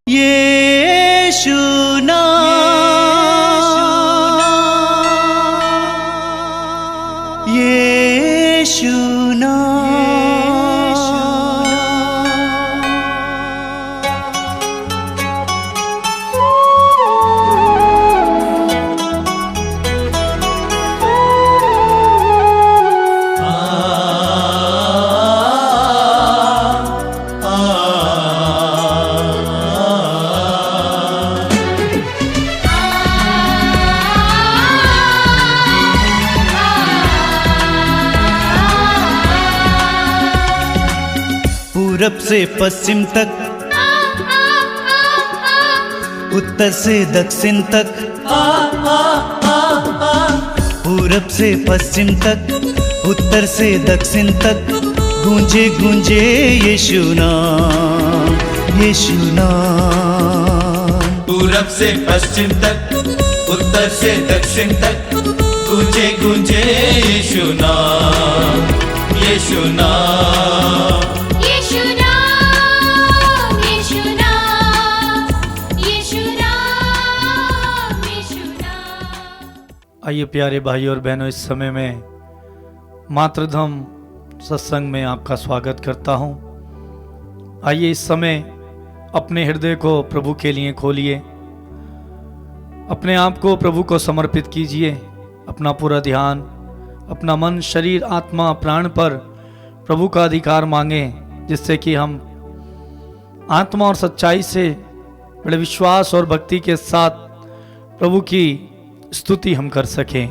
यीशु नाम, यीशु पूरब से पश्चिम तक, उत्तर से दक्षिण तक, पूरब से पश्चिम तक, उत्तर से दक्षिण तक, गूंजे गूंजे यीशु नाम, यीशु नाम। पूरब से पश्चिम तक, उत्तर से दक्षिण तक, गूंजे गूंजे यीशु नाम, यीशु नाम। आइए प्यारे भाई और बहनों, इस समय में मातृधम सत्संग में आपका स्वागत करता हूं। आइए इस समय अपने हृदय को प्रभु के लिए खोलिए, अपने आप को प्रभु को समर्पित कीजिए। अपना पूरा ध्यान, अपना मन, शरीर, आत्मा, प्राण पर प्रभु का अधिकार मांगें, जिससे कि हम आत्मा और सच्चाई से बड़े विश्वास और भक्ति के साथ प्रभु की स्तुति हम कर सकें।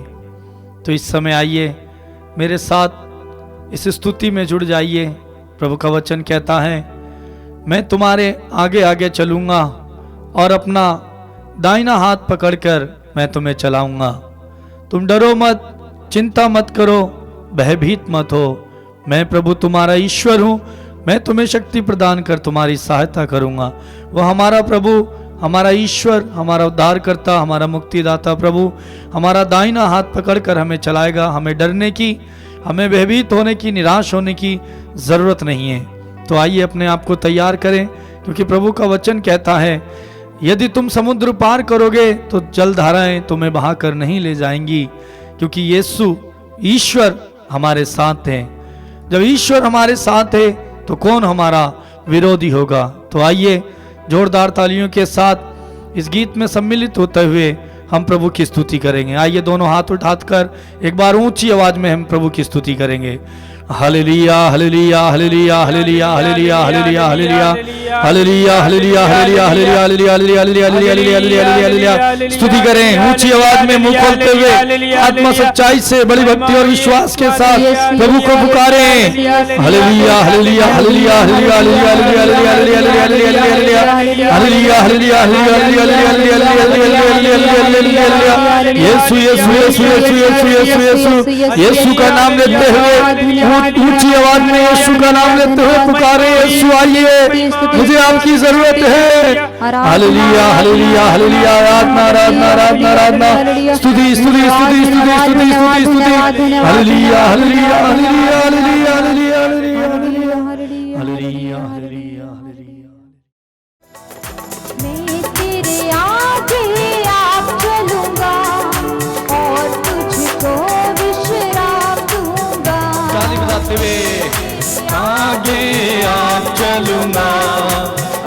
तो इस समय आइए मेरे साथ इस स्तुति में जुड़ जाइए। प्रभु का वचन कहता है, मैं तुम्हारे आगे आगे चलूंगा और अपना दाहिना हाथ पकड़कर मैं तुम्हें चलाऊंगा। तुम डरो मत, चिंता मत करो, भयभीत मत हो। मैं प्रभु तुम्हारा ईश्वर हूं, मैं तुम्हें शक्ति प्रदान कर तुम्हारी सहायता करूंगा। वह हमारा प्रभु, हमारा ईश्वर, हमारा उद्धारकर्ता, हमारा मुक्तिदाता प्रभु हमारा दाहिना हाथ पकड़कर हमें चलाएगा। हमें डरने की, हमें भयभीत होने की, निराश होने की ज़रूरत नहीं है। तो आइए अपने आप को तैयार करें, क्योंकि प्रभु का वचन कहता है, यदि तुम समुद्र पार करोगे तो जलधाराएं तुम्हें बहाकर नहीं ले जाएंगी, क्योंकि यीशु ईश्वर हमारे साथ हैं। जब ईश्वर हमारे साथ है तो कौन हमारा विरोधी होगा। तो आइए जोरदार तालियों के साथ इस गीत में सम्मिलित होते हुए हम प्रभु की स्तुति करेंगे। आइए दोनों हाथ उठाकर एक बार ऊंची आवाज में हम प्रभु की स्तुति करेंगे। Hallelujah hallelujah hallelujah hallelujah hallelujah hallelujah hallelujah hallelujah hallelujah hallelujah hallelujah hallelujah hallelujah. स्तुति करें ऊंची आवाज में, मुंह खोलते हुए, आत्मा सच्चाई से, बड़ी भक्ति और विश्वास के साथ प्रभु को पुकारें। Hallelujah hallelujah hallelujah hallelujah hallelujah hallelujah hallelujah hallelujah hallelujah hallelujah. यीशु यीशु यीशु यीशु यीशु यीशु यीशु यीशु का नाम लेते हुए, ऊंची आवाज में यीशु का नाम लेते हुए पुकारे, यीशु आइए, मुझे आपकी जरूरत है। Hallelujah hallelujah hallelujah. आराधना आराधना आराधना आराधना, स्तुति स्तुति स्तुति स्तुति स्तुति स्तुति स्तुति। Hallelujah hallelujah hallelujah hallelujah hallelujah hallelujah hallelujah hallelujah. मैं तेरे आगे आप चलूंगा और तुझको विश्राम दूंगा। ताली बजाते हुए, आगे आप चलूंगा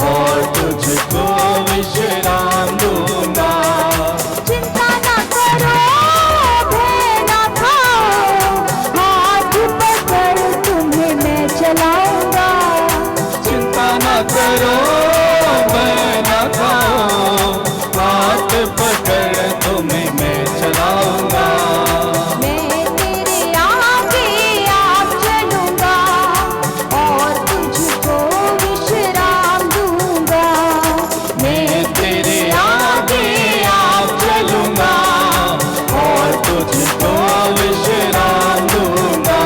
और तुझको विश्राम दूंगा। चिंता ना करो, भय ना खाओ, हाथ पकड़ तुम्हें मैं चलाऊंगा। चिंता ना करो, भय ना खाओ, हाथ पकड़ तुम्हें मैं चलाऊंगा। मैं तेरे आगे आप चलूंगा और तुझको विश्राम दूंगा। मैं तेरे आगे आप चलूंगा और तुझको विश्राम दूंगा।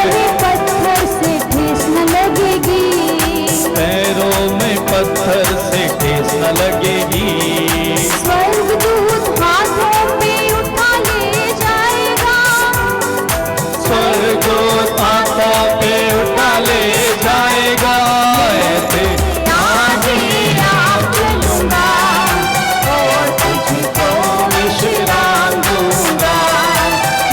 में पत्थर से ठेस न लगेगी, पैरों में पत्थर से ठेस न लगेगी। स्वर्गदूत हाथों पे उठा ले जाएगा, स्वर्गदूत हाथों पे उठा ले जाएगा। ऐसे आगे आप चलूंगा और तुझको विश्राम दूंगा,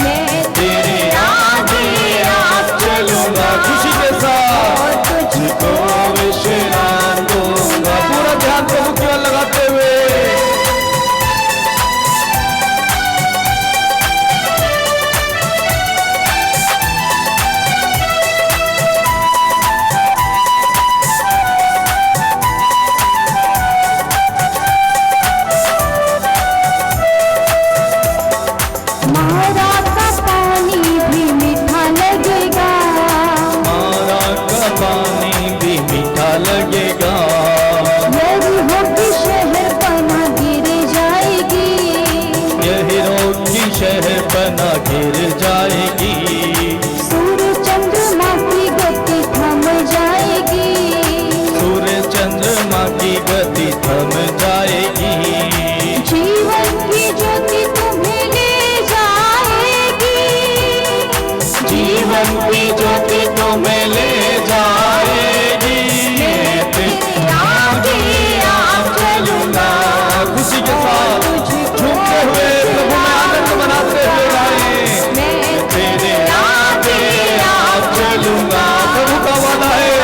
मैं तेरे आगे आप चलूंगा खुशी के साथ और तुझको विश्राम दूंगा। पूरा ध्यान प्रभु की ओर लगाते हुए मारा का पानी भी मीठा लगेगा, मारा का पानी भी मीठा लगेगा। यरीहो की शहर पना गिर जाएगी, यहीरो की शहर बना गिर जाएगी। सूर्य चंद्रमा की गति थम जाएगी, सूर्य चंद्रमा की गति थम जाएगी। जीवन की ज्योति तुम्हें ले जाएगी, जीवन की ज्योति तुम्हें ले जाएगी। तेरे आगे आप चलूंगा खुशी के साथ झूमते हुए प्रभु में आनंद मनाते हुए गाएं। मैं तेरे आगे आप चलूंगा। प्रभु का वादा है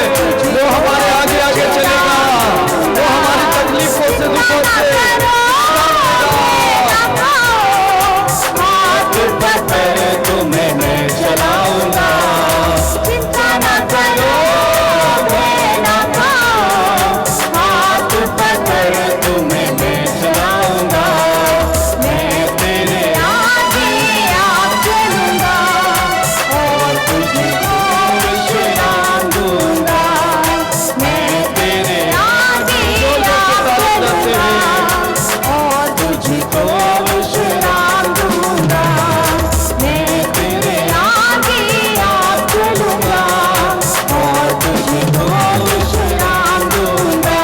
वो हमारे आगे आगे चलेगा, वो हमारी तकलीफों से दुखों से हाथ पकड़ तुम्हें मैं चलाऊंगा। चिंता न करो, मैं न खाओ, हाथ पकड़ तुम्हें मैं चलाऊंगा। मैं तेरे आगे आप चलूंगा और तुझको विश्राम दूंगा, मैं तेरे आगे आप चलूंगा और तुझको विश्राम दूंगा, मैं तेरे आगे आप चलूंगा और तुझको विश्राम दूंगा,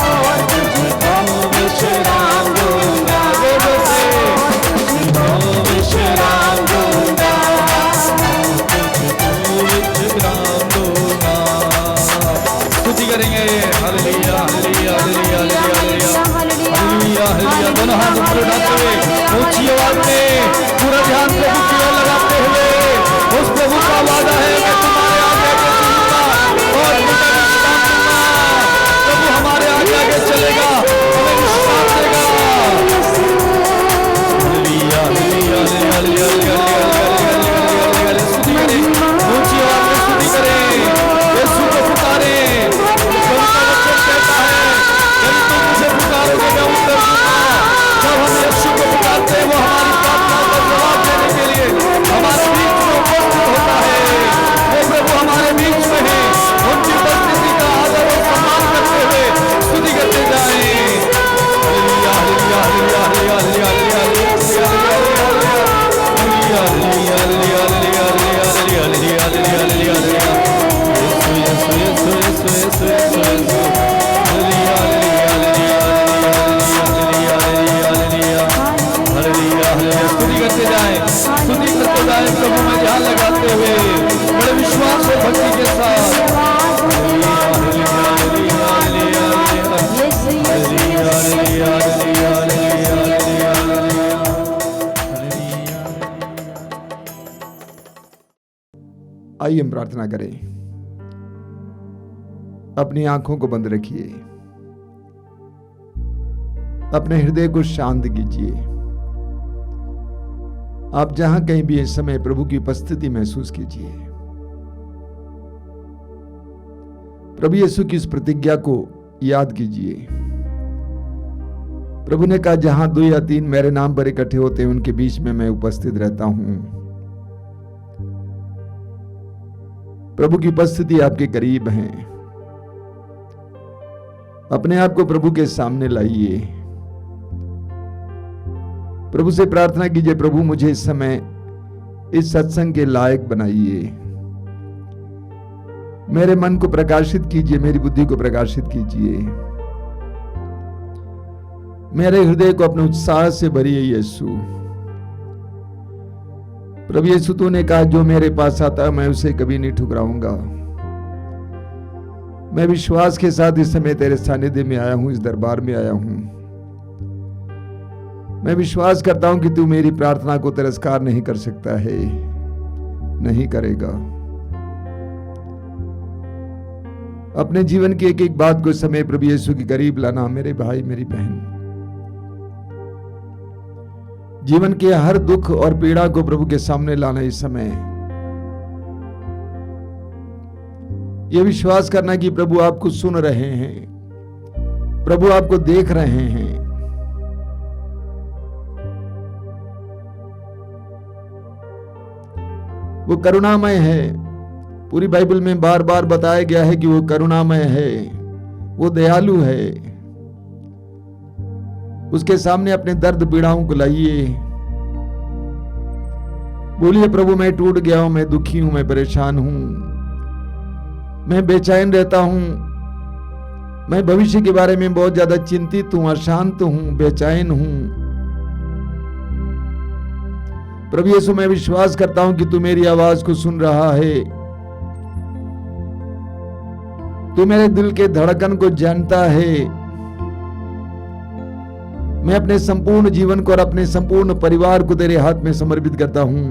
और तुझको विश्राम दूंगा, तुझको विश्राम दूंगा, स्तुति करेंगे। Hallelujah hallelujah hallelujah hallelujah hallelujah hallelujah. दोनों हाथ ऊपर उठाते हुए ऊंची आवाज में पूरा ध्यान प्रभु की ओर लगाते हुए उस प्रभु का वादा है मैं तुम्हारे आगे आगे चलूंगा और तुम्हें विश्राम दूंगा। प्रभु हमारे आगे आगे चलेगा, हमें विश्राम देगा। Hallelujah hallelujah hallelujah hallelujah. स्तुति करें, ऊंची आवाज में स्तुति करें, यीशु को पुकारें। प्रभु का वचन कहता है यदि तुम मुझे पुकारोगे मैं उत्तर दूंगा। जब हम यीशु को पुकारते हैं वो हमारी प्रार्थना का जवाब देने के लिए हमारे बीच में उपस्थित होता है। वो प्रभु हमारे बीच में है, उनकी उपस्थिति का आदर और सम्मान करते हुए स्तुति करते जाएं। Hallelujah hallelujah hallelujah hallelujah hallelujah hallelujah hallelujah hallelujah hallelujah hallelujah hallelujah. यीशु यीशु यीशु यीशु यीशु यीशु hallelujah hallelujah hallelujah hallelujah hallelujah hallelujah. स्तुति करते जाएं, स्तुति करते जाएं प्रभु में ध्यान लगाते हुए बड़े विश्वास और भक्ति के साथ। Hallelujah hallelujah hallelujah hallelujah hallelujah hallelujah hallelujah hallelujah hallelujah. आइए हम प्रार्थना करें। अपनी आंखों को बंद रखिए, अपने हृदय को शांत कीजिए। आप जहां कहीं भी इस समय प्रभु की उपस्थिति महसूस कीजिए। प्रभु यीशु की इस प्रतिज्ञा को याद कीजिए। प्रभु ने कहा जहां 2 या 3 मेरे नाम पर इकट्ठे होते हैं उनके बीच में मैं उपस्थित रहता हूं। प्रभु की उपस्थिति आपके करीब है। अपने आप को प्रभु के सामने लाइए। प्रभु से प्रार्थना कीजिए, प्रभु मुझे इस समय इस सत्संग के लायक बनाइए। मेरे मन को प्रकाशित कीजिए, मेरी बुद्धि को प्रकाशित कीजिए, मेरे हृदय को अपने उत्साह से भरिए यीशु। प्रभु यीशु, तूने कहा जो मेरे पास आता है मैं उसे कभी नहीं ठुकराऊंगा। मैं विश्वास के साथ इस समय तेरे सानिध्य में आया हूं, इस दरबार में आया हूं। मैं विश्वास करता हूं कि तू मेरी प्रार्थना को तिरस्कार नहीं कर सकता है, नहीं करेगा। अपने जीवन की एक एक बात को इस समय प्रभु यीशु के करीब लाना मेरे भाई मेरी बहन। जीवन के हर दुख और पीड़ा को प्रभु के सामने लाना इस समय। यह विश्वास करना कि प्रभु आपको सुन रहे हैं, प्रभु आपको देख रहे हैं। वो करुणामय है। पूरी बाइबल में बार बार बताया गया है कि वो करुणामय है, वो दयालु है। उसके सामने अपने दर्द पीड़ाओं को लाइए। बोलिए, प्रभु मैं टूट गया हूं, मैं दुखी हूं, मैं परेशान हूं, मैं बेचैन रहता हूं, मैं भविष्य के बारे में बहुत ज्यादा चिंतित हूं, अशांत हूं, बेचैन हूं। प्रभु यीशु, मैं विश्वास करता हूं कि तू मेरी आवाज को सुन रहा है। तू मेरे दिल के धड़कन को जानता है। मैं अपने संपूर्ण जीवन को और अपने संपूर्ण परिवार को तेरे हाथ में समर्पित करता हूं।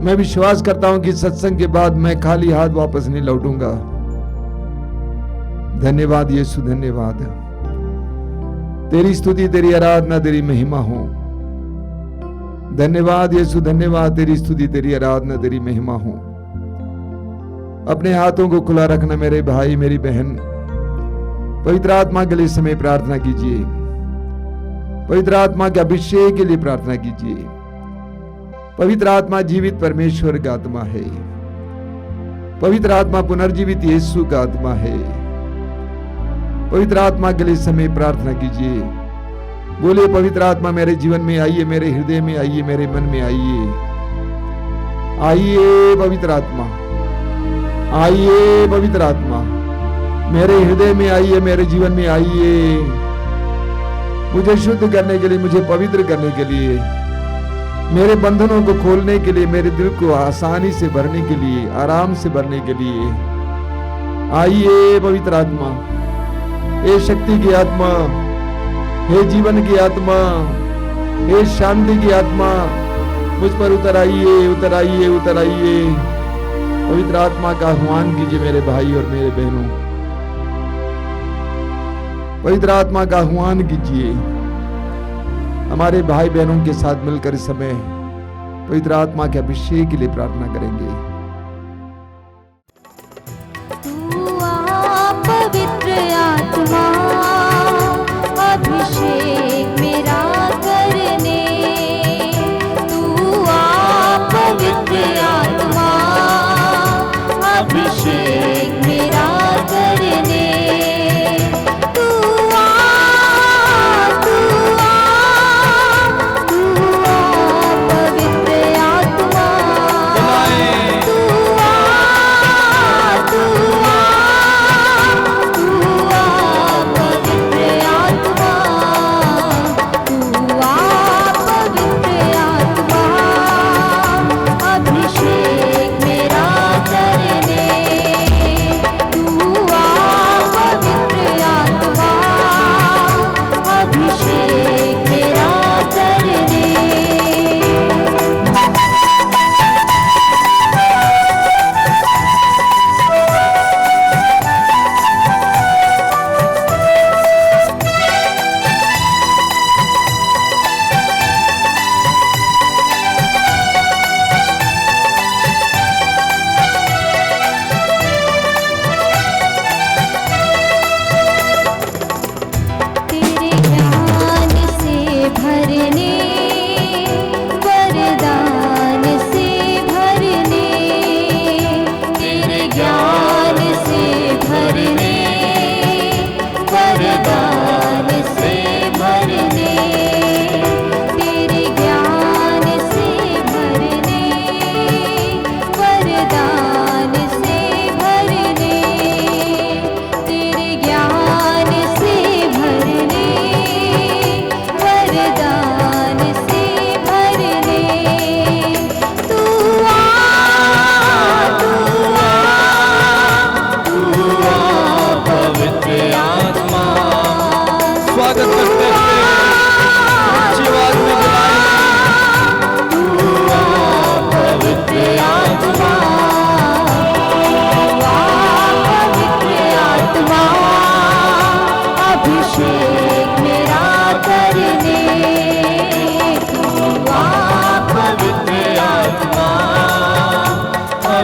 मैं विश्वास करता हूं कि सत्संग के बाद मैं खाली हाथ वापस नहीं लौटूंगा। धन्यवाद यीशु, धन्यवाद। तेरी स्तुति, तेरी आराधना, तेरी महिमा हो। धन्यवाद यीशु, धन्यवाद। तेरी स्तुति, तेरी आराधना, तेरी महिमा हो। अपने हाथों को खुला रखना मेरे भाई मेरी बहन। पवित्र आत्मा के लिए समय प्रार्थना कीजिए। पवित्र आत्मा के अभिषेक के लिए प्रार्थना कीजिए। पवित्र आत्मा जीवित परमेश्वर का आत्मा है। पवित्र आत्मा पुनर्जीवित यीशु का आत्मा है। पवित्र आत्मा के लिए समय प्रार्थना कीजिए। बोलिए, पवित्र आत्मा मेरे जीवन में आइए, मेरे हृदय में आइए, मेरे मन में आइए। आइए पवित्र आत्मा, आइए पवित्र आत्मा, मेरे हृदय में आइए, मेरे जीवन में आइए। मुझे शुद्ध करने के लिए, मुझे पवित्र करने के लिए, मेरे बंधनों को खोलने के लिए, मेरे दिल को आसानी से भरने के लिए, आराम से भरने के लिए आइए पवित्र आत्मा। हे शक्ति की आत्मा, हे जीवन की आत्मा, हे शांति की आत्मा, मुझ पर उतर आइए, उतर आइए, उतर आइए। पवित्र आत्मा का आह्वान कीजिए मेरे भाई और मेरे बहनों। पवित्र आत्मा का आह्वान कीजिए। हमारे भाई बहनों के साथ मिलकर इस समय पवित्र आत्मा के अभिषेक के लिए प्रार्थना करेंगे। तू आ पवित्र आत्मा, अभिषेक मेरा करने। तू आ पवित्र आत्मा, अभिषेक मेरा करने। तू आ पवित्र आत्मा,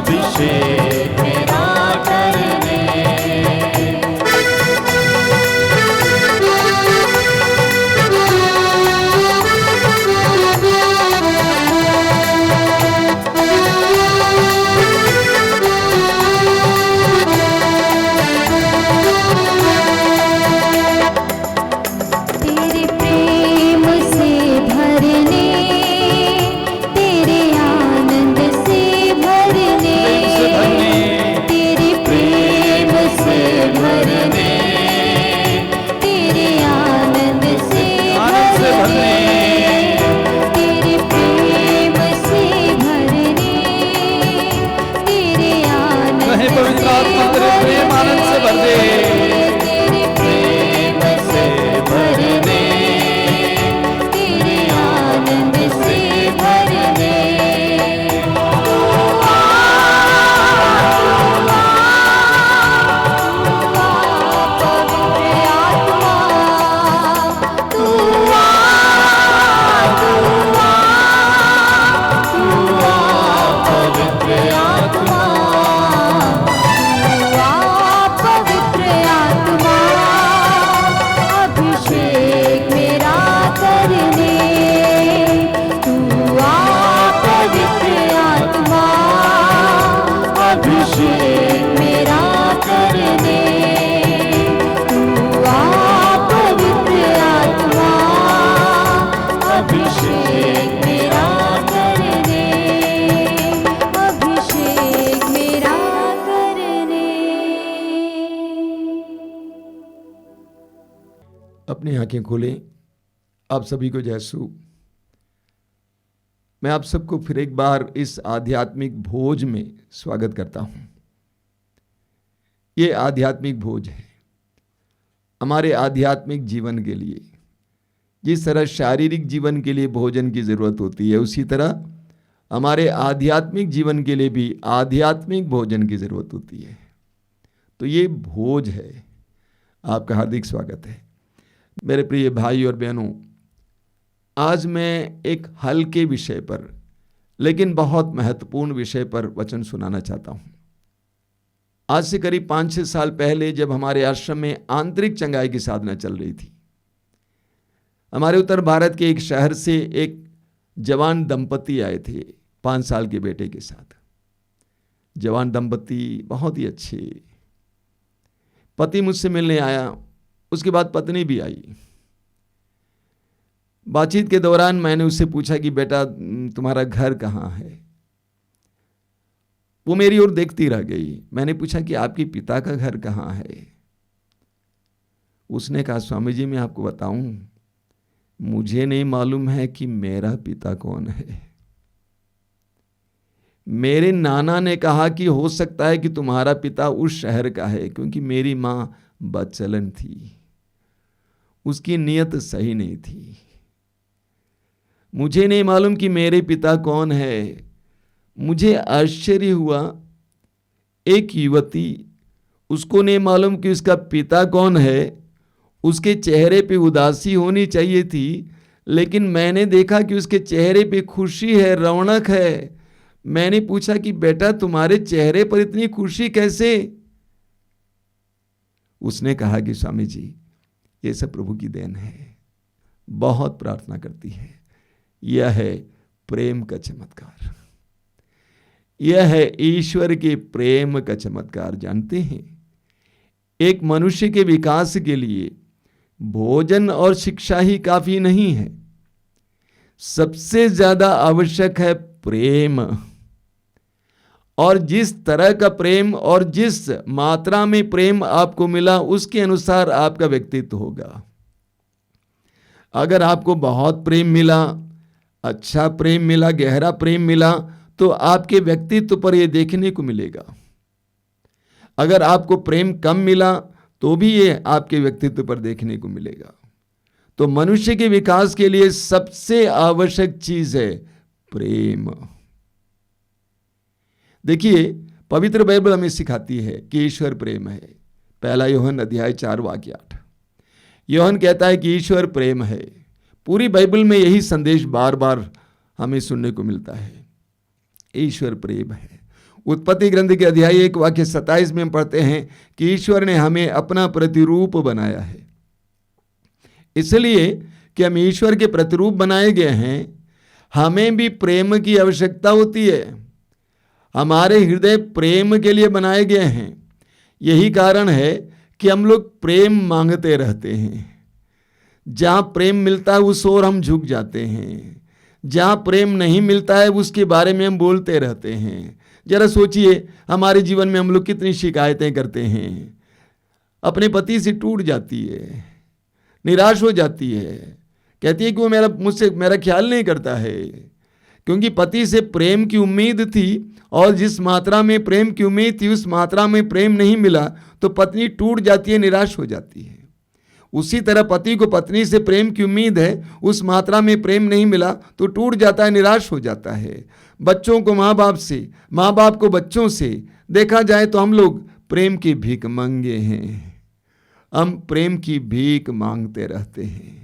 अभिषेक मेरा करने। तेरे प्रेम से भरने, तेरे आनंद से भरने, तेरे प्रेम से भरने, तेरे आनंद से भरने, तेरे प्रेम से भरने, तेरे आनंद कहे पवित्र आत्मा तेरे प्रेम आनंद से भर दे। तेरे प्रेम से भरने, तेरे आनंद से भरने। पवित्र आत्मा, अभिषेक मेरा करने। तू आ पवित्र आत्मा, अभिषेक मेरा करने। तू आ पवित्र आत्मा, अभिषेक मेरा करने, अभिषेक मेरा करने। अपनी आंखें खोलें। आप सभी को जय यीशु। मैं आप सबको फिर एक बार इस आध्यात्मिक भोज में स्वागत करता हूं। ये आध्यात्मिक भोज है हमारे आध्यात्मिक जीवन के लिए। जिस तरह शारीरिक जीवन के लिए भोजन की जरूरत होती है, उसी तरह हमारे आध्यात्मिक जीवन के लिए भी आध्यात्मिक भोजन की जरूरत होती है। तो ये भोज है। आपका हार्दिक स्वागत है मेरे प्रिय भाई और बहनों। आज मैं एक हल्के विषय पर लेकिन बहुत महत्वपूर्ण विषय पर वचन सुनाना चाहता हूं। आज से करीब 5-6 साल पहले जब हमारे आश्रम में आंतरिक चंगाई की साधना चल रही थी, हमारे उत्तर भारत के एक शहर से एक जवान दंपति आए थे 5 साल के बेटे के साथ। जवान दंपति बहुत ही अच्छे। पति मुझसे मिलने आया, उसके बाद पत्नी भी आई। बातचीत के दौरान मैंने उससे पूछा कि बेटा तुम्हारा घर कहाँ है। वो मेरी ओर देखती रह गई। मैंने पूछा कि आपके पिता का घर कहाँ है। उसने कहा स्वामी जी मैं आपको बताऊं, मुझे नहीं मालूम है कि मेरा पिता कौन है। मेरे नाना ने कहा कि हो सकता है कि तुम्हारा पिता उस शहर का है, क्योंकि मेरी मां बदचलन थी, उसकी नीयत सही नहीं थी। मुझे नहीं मालूम कि मेरे पिता कौन है। मुझे आश्चर्य हुआ, एक युवती, उसको नहीं मालूम कि उसका पिता कौन है। उसके चेहरे पे उदासी होनी चाहिए थी, लेकिन मैंने देखा कि उसके चेहरे पे खुशी है, रौनक है। मैंने पूछा कि बेटा तुम्हारे चेहरे पर इतनी खुशी कैसे। उसने कहा कि स्वामी जी ये सब प्रभु की देन है। बहुत प्रार्थना करती है। यह है प्रेम का चमत्कार। यह है ईश्वर के प्रेम का चमत्कार। जानते हैं, एक मनुष्य के विकास के लिए भोजन और शिक्षा ही काफी नहीं है। सबसे ज्यादा आवश्यक है प्रेम। और जिस तरह का प्रेम और जिस मात्रा में प्रेम आपको मिला, उसके अनुसार आपका व्यक्तित्व होगा। अगर आपको बहुत प्रेम मिला, अच्छा प्रेम मिला, गहरा प्रेम मिला, तो आपके व्यक्तित्व पर यह देखने को मिलेगा। अगर आपको प्रेम कम मिला तो भी ये आपके व्यक्तित्व पर देखने को मिलेगा। तो मनुष्य के विकास के लिए सबसे आवश्यक चीज है प्रेम। देखिए, पवित्र बाइबल हमें सिखाती है कि ईश्वर प्रेम है। 1 यूहन्ना अध्याय 4 वाक्य 8। यूहन्ना कहता है कि ईश्वर प्रेम है। पूरी बाइबल में यही संदेश बार बार हमें सुनने को मिलता है। ईश्वर प्रेम है। उत्पत्ति ग्रंथ के अध्याय 1 वाक्य 27 में हम पढ़ते हैं कि ईश्वर ने हमें अपना प्रतिरूप बनाया है। इसलिए कि हम ईश्वर के प्रतिरूप बनाए गए हैं, हमें भी प्रेम की आवश्यकता होती है। हमारे हृदय प्रेम के लिए बनाए गए हैं। यही कारण है कि हम लोग प्रेम मांगते रहते हैं। जहाँ प्रेम मिलता है उस ओर हम झुक जाते हैं, जहाँ प्रेम नहीं मिलता है उसके बारे में हम बोलते रहते हैं। जरा सोचिए, हमारे जीवन में हम लोग कितनी शिकायतें करते हैं। अपने पति से टूट जाती है, निराश हो जाती है, कहती है कि वो मेरा ख्याल नहीं करता है। क्योंकि पति से प्रेम की उम्मीद थी और जिस मात्रा में प्रेम की उम्मीद थी उस मात्रा में प्रेम नहीं मिला तो पत्नी टूट जाती है, निराश हो जाती है। उसी तरह पति को पत्नी से प्रेम की उम्मीद है, उस मात्रा में प्रेम नहीं मिला तो टूट जाता है, निराश हो जाता है। बच्चों को माँ बाप से, माँ बाप को बच्चों से, देखा जाए तो हम लोग प्रेम की भीख मांगे हैं। हम प्रेम की भीख मांगते रहते हैं।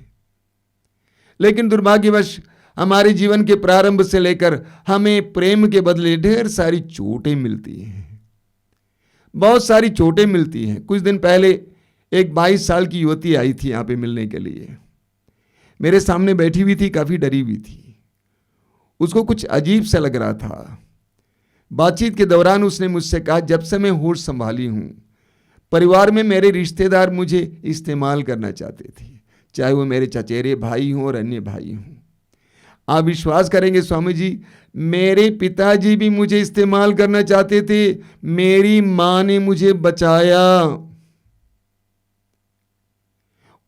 लेकिन दुर्भाग्यवश हमारे जीवन के प्रारंभ से लेकर हमें प्रेम के बदले ढेर सारी चोटें मिलती हैं, बहुत सारी चोटें मिलती हैं। कुछ दिन पहले एक 22 साल की युवती आई थी यहाँ पे मिलने के लिए। मेरे सामने बैठी हुई थी, काफ़ी डरी हुई थी। उसको कुछ अजीब सा लग रहा था। बातचीत के दौरान उसने मुझसे कहा, जब से मैं होश संभाली हूँ परिवार में मेरे रिश्तेदार मुझे इस्तेमाल करना चाहते थे, चाहे वो मेरे चचेरे भाई हों और अन्य भाई हों। आप विश्वास करेंगे स्वामी जी, मेरे पिताजी भी मुझे इस्तेमाल करना चाहते थे, मेरी मां ने मुझे बचाया।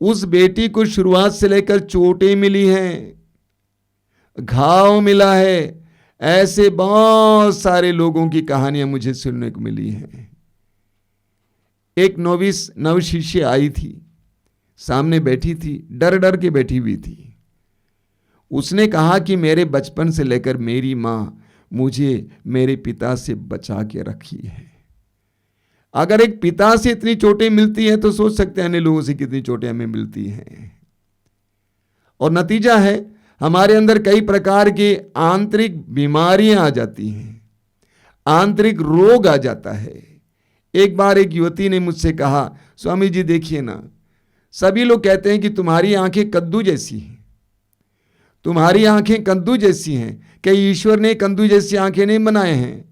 उस बेटी को शुरुआत से लेकर चोटें मिली हैं, घाव मिला है। ऐसे बहुत सारे लोगों की कहानियां मुझे सुनने को मिली हैं। एक नव शिष्य आई थी, सामने बैठी थी, डर डर के बैठी हुई थी। उसने कहा कि मेरे बचपन से लेकर मेरी माँ मुझे मेरे पिता से बचा के रखी है। अगर एक पिता से इतनी चोटें मिलती हैं तो सोच सकते हैं अन्य लोगों से कितनी चोटें हमें मिलती हैं। और नतीजा है हमारे अंदर कई प्रकार के आंतरिक बीमारियां आ जाती हैं, आंतरिक रोग आ जाता है। एक बार एक युवती ने मुझसे कहा, स्वामी जी देखिए ना, सभी लोग कहते हैं कि तुम्हारी आंखें कद्दू जैसी हैं, तुम्हारी आंखें कद्दू जैसी हैं। क्या ईश्वर ने कद्दू जैसी आंखें नहीं बनाए हैं?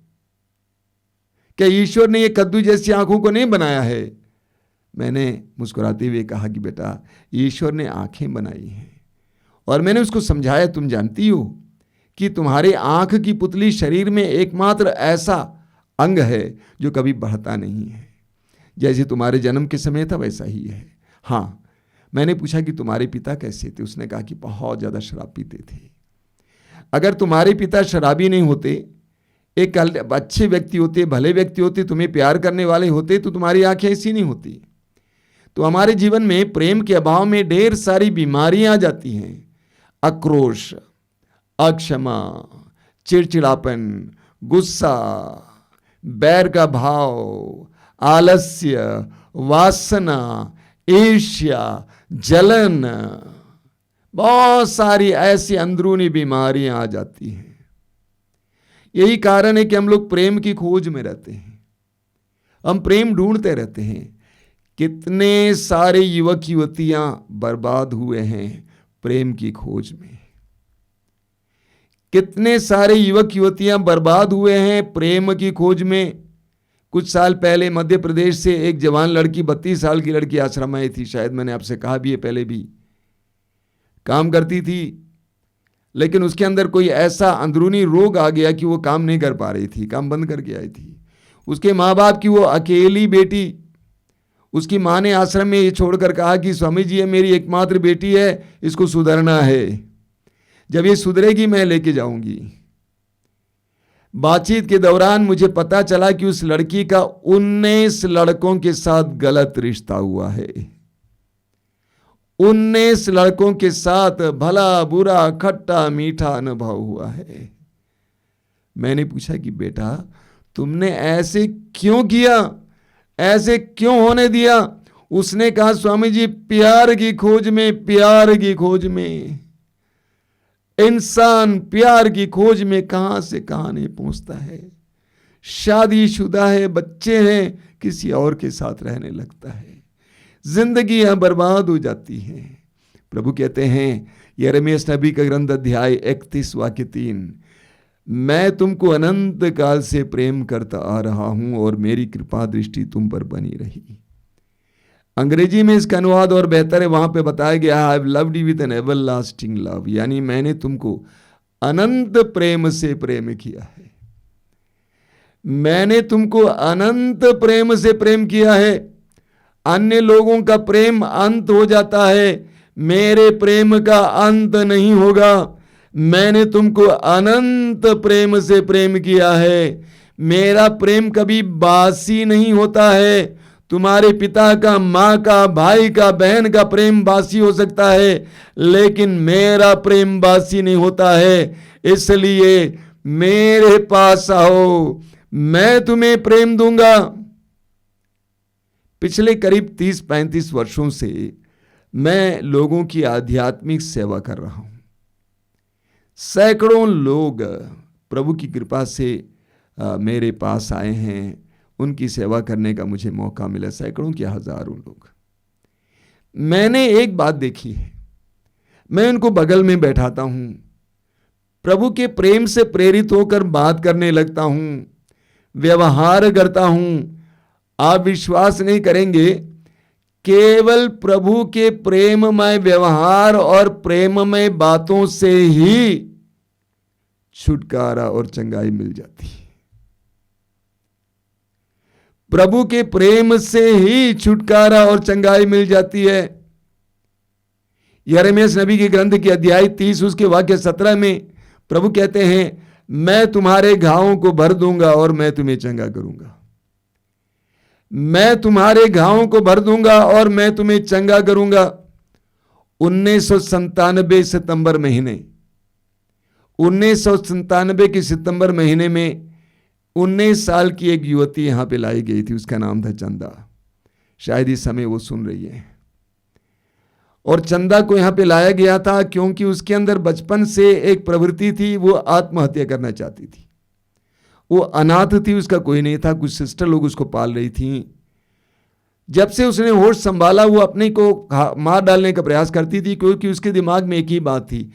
क्या ईश्वर ने ये कद्दू जैसी आंखों को नहीं बनाया है? मैंने मुस्कुराते हुए कहा कि बेटा, ईश्वर ने आंखें बनाई हैं। और मैंने उसको समझाया, तुम जानती हो कि तुम्हारे आंख की पुतली शरीर में एकमात्र ऐसा अंग है जो कभी बढ़ता नहीं है। जैसे तुम्हारे जन्म के समय था वैसा ही है। हाँ, मैंने पूछा कि तुम्हारे पिता कैसे थे? उसने कहा कि बहुत ज़्यादा शराब पीते थे। अगर तुम्हारे पिता शराबी नहीं होते, एक अच्छे व्यक्ति होते, भले व्यक्ति होते, तुम्हें प्यार करने वाले होते, तो तुम्हारी आंखें ऐसी नहीं होती। तो हमारे जीवन में प्रेम के अभाव में ढेर सारी बीमारियां आ जाती हैं। आक्रोश, अक्षमा, चिड़चिड़ापन, गुस्सा, बैर का भाव, आलस्य, वासना, ईर्ष्या, जलन, बहुत सारी ऐसी अंदरूनी बीमारियां आ जाती हैं। यही कारण है कि हम लोग प्रेम की खोज में रहते हैं, हम प्रेम ढूंढते रहते हैं। कितने सारे युवक युवतियां बर्बाद हुए हैं प्रेम की खोज में। कितने सारे युवक युवतियां बर्बाद हुए हैं प्रेम की खोज में। कुछ साल पहले मध्य प्रदेश से एक जवान लड़की, 32 साल की लड़की आश्रम आई थी। शायद मैंने आपसे कहा भी है पहले भी। काम करती थी, लेकिन उसके अंदर कोई ऐसा अंदरूनी रोग आ गया कि वो काम नहीं कर पा रही थी, काम बंद करके आई थी। उसके माँ बाप की वो अकेली बेटी, उसकी माँ ने आश्रम में ये छोड़कर कहा कि स्वामी जी ये मेरी एकमात्र बेटी है, इसको सुधरना है, जब ये सुधरेगी मैं लेके जाऊंगी। बातचीत के दौरान मुझे पता चला कि उस लड़की का 19 लड़कों के साथ गलत रिश्ता हुआ है। 19 लड़कों के साथ भला बुरा खट्टा मीठा अनुभव हुआ है। मैंने पूछा कि बेटा तुमने ऐसे क्यों किया, ऐसे क्यों होने दिया? उसने कहा स्वामी जी प्यार की खोज में, प्यार की खोज में। इंसान प्यार की खोज में कहां से कहां नहीं पहुंचता है। शादीशुदा है, बच्चे हैं, किसी और के साथ रहने लगता है, जिंदगियां बर्बाद हो जाती हैं। प्रभु कहते हैं यिर्मयाह नबी का ग्रंथ अध्याय 31 वाक्य 3, मैं तुमको अनंत काल से प्रेम करता आ रहा हूं और मेरी कृपा दृष्टि तुम पर बनी रही। अंग्रेजी में इसका अनुवाद और बेहतर है, वहां पे बताया गया I have loved you with an everlasting love, यानी मैंने तुमको अनंत प्रेम से प्रेम किया है। मैंने तुमको अनंत प्रेम से प्रेम किया है। अन्य लोगों का प्रेम अंत हो जाता है, मेरे प्रेम का अंत नहीं होगा। मैंने तुमको अनंत प्रेम से प्रेम किया है। मेरा प्रेम कभी बासी नहीं होता है। तुम्हारे पिता का, माँ का, भाई का, बहन का प्रेम बासी हो सकता है, लेकिन मेरा प्रेम बासी नहीं होता है। इसलिए मेरे पास आओ, मैं तुम्हें प्रेम दूंगा। पिछले करीब 30-35 वर्षों से मैं लोगों की आध्यात्मिक सेवा कर रहा हूं। सैकड़ों लोग प्रभु की कृपा से मेरे पास आए हैं, उनकी सेवा करने का मुझे मौका मिला, सैकड़ों क्या हजारों लोग। मैंने एक बात देखी है, मैं उनको बगल में बैठाता हूं, प्रभु के प्रेम से प्रेरित होकर बात करने लगता हूं, व्यवहार करता हूं। आप विश्वास नहीं करेंगे, केवल प्रभु के प्रेममय व्यवहार और प्रेममय बातों से ही छुटकारा और चंगाई मिल जाती है। प्रभु के प्रेम से ही छुटकारा और चंगाई मिल जाती है। यिर्मयाह नबी के ग्रंथ के अध्याय 30 उसके वाक्य 17 में प्रभु कहते हैं, मैं तुम्हारे घावों को भर दूंगा और मैं तुम्हें चंगा करूंगा। मैं तुम्हारे घावों को भर दूंगा और मैं तुम्हें चंगा करूंगा। 1997 सितंबर महीने 1997 के सितंबर महीने में 19 साल की एक युवती यहां पे लाई गई थी, उसका नाम था चंदा। शायद इस समय वो सुन रही है। और चंदा को यहां पे लाया गया था क्योंकि उसके अंदर बचपन से एक प्रवृत्ति थी, वो आत्महत्या करना चाहती थी। वो अनाथ थी, उसका कोई नहीं था, कुछ सिस्टर लोग उसको पाल रही थी। जब से उसने होश संभाला, वो अपने को मार डालने का प्रयास करती थी, क्योंकि उसके दिमाग में एक ही बात थी,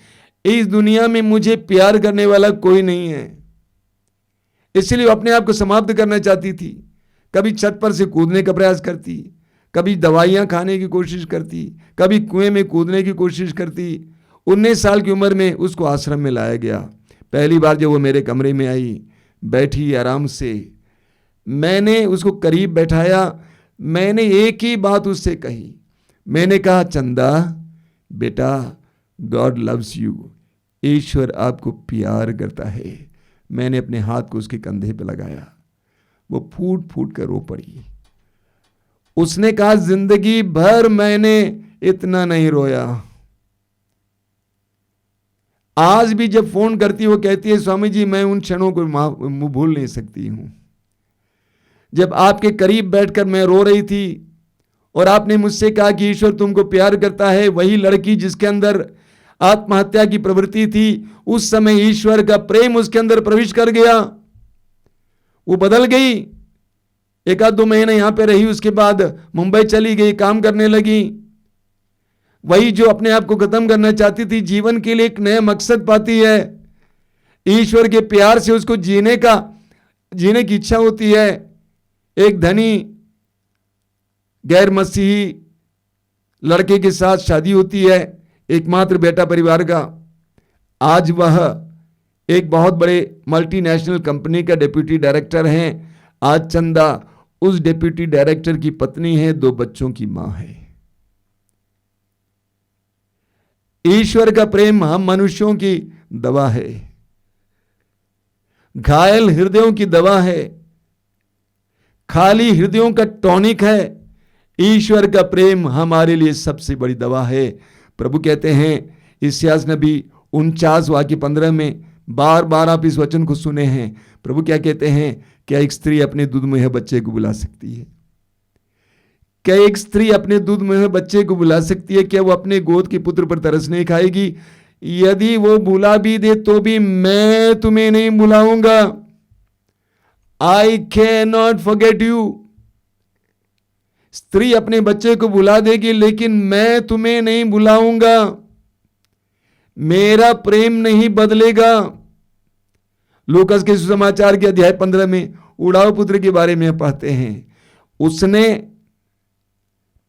इस दुनिया में मुझे प्यार करने वाला कोई नहीं है। इसलिए वो अपने आप को समाप्त करना चाहती थी। कभी छत पर से कूदने का प्रयास करती, कभी दवाइयां खाने की कोशिश करती, कभी कुएं में कूदने की कोशिश करती। 19 साल की उम्र में उसको आश्रम में लाया गया। पहली बार जब वो मेरे कमरे में आई, बैठी आराम से, मैंने उसको करीब बैठाया। मैंने एक ही बात उससे कही। मैंने कहा, चंदा बेटा, गॉड लव्स यू, ईश्वर आपको प्यार करता है। मैंने अपने हाथ को उसके कंधे पे लगाया। वो फूट फूट कर रो पड़ी। उसने कहा, जिंदगी भर मैंने इतना नहीं रोया। आज भी जब फोन करती वो कहती है, स्वामी जी मैं उन क्षणों को भूल नहीं सकती हूं, जब आपके करीब बैठकर मैं रो रही थी और आपने मुझसे कहा कि ईश्वर तुमको प्यार करता है। वही लड़की जिसके अंदर आत्महत्या की प्रवृत्ति थी, उस समय ईश्वर का प्रेम उसके अंदर प्रवेश कर गया, वो बदल गई। 1-2 महीने यहां पे रही, उसके बाद मुंबई चली गई, काम करने लगी। वही जो अपने आप को खत्म करना चाहती थी, जीवन के लिए एक नया मकसद पाती है। ईश्वर के प्यार से उसको जीने की इच्छा होती है। एक धनी गैर मसीही लड़के के साथ शादी होती है, एकमात्र बेटा परिवार का। आज वह एक बहुत बड़े मल्टीनेशनल कंपनी का डिप्टी डायरेक्टर हैं। आज चंदा उस डिप्टी डायरेक्टर की पत्नी है, 2 बच्चों की मां है। ईश्वर का प्रेम हम मनुष्यों की दवा है, घायल हृदयों की दवा है, खाली हृदयों का टॉनिक है। ईश्वर का प्रेम हमारे लिए सबसे बड़ी दवा है। प्रभु कहते हैं इस्यास नबी 49 वाक्य 15 में, बार बार आप इस वचन को सुने हैं। प्रभु क्या कहते हैं, क्या एक स्त्री अपने दूध में बच्चे को बुला सकती है? क्या एक स्त्री अपने दूध में बच्चे को बुला सकती है? क्या वो अपने गोद के पुत्र पर तरस नहीं खाएगी? यदि वो बुला भी दे तो भी मैं तुम्हें नहीं बुलाऊंगा। I can not forget you. स्त्री अपने बच्चे को बुला देगी, लेकिन मैं तुम्हें नहीं बुलाऊंगा, मेरा प्रेम नहीं बदलेगा। लूकास के सुसमाचार के अध्याय 15 में उड़ाऊ पुत्र के बारे में पढ़ते हैं। उसने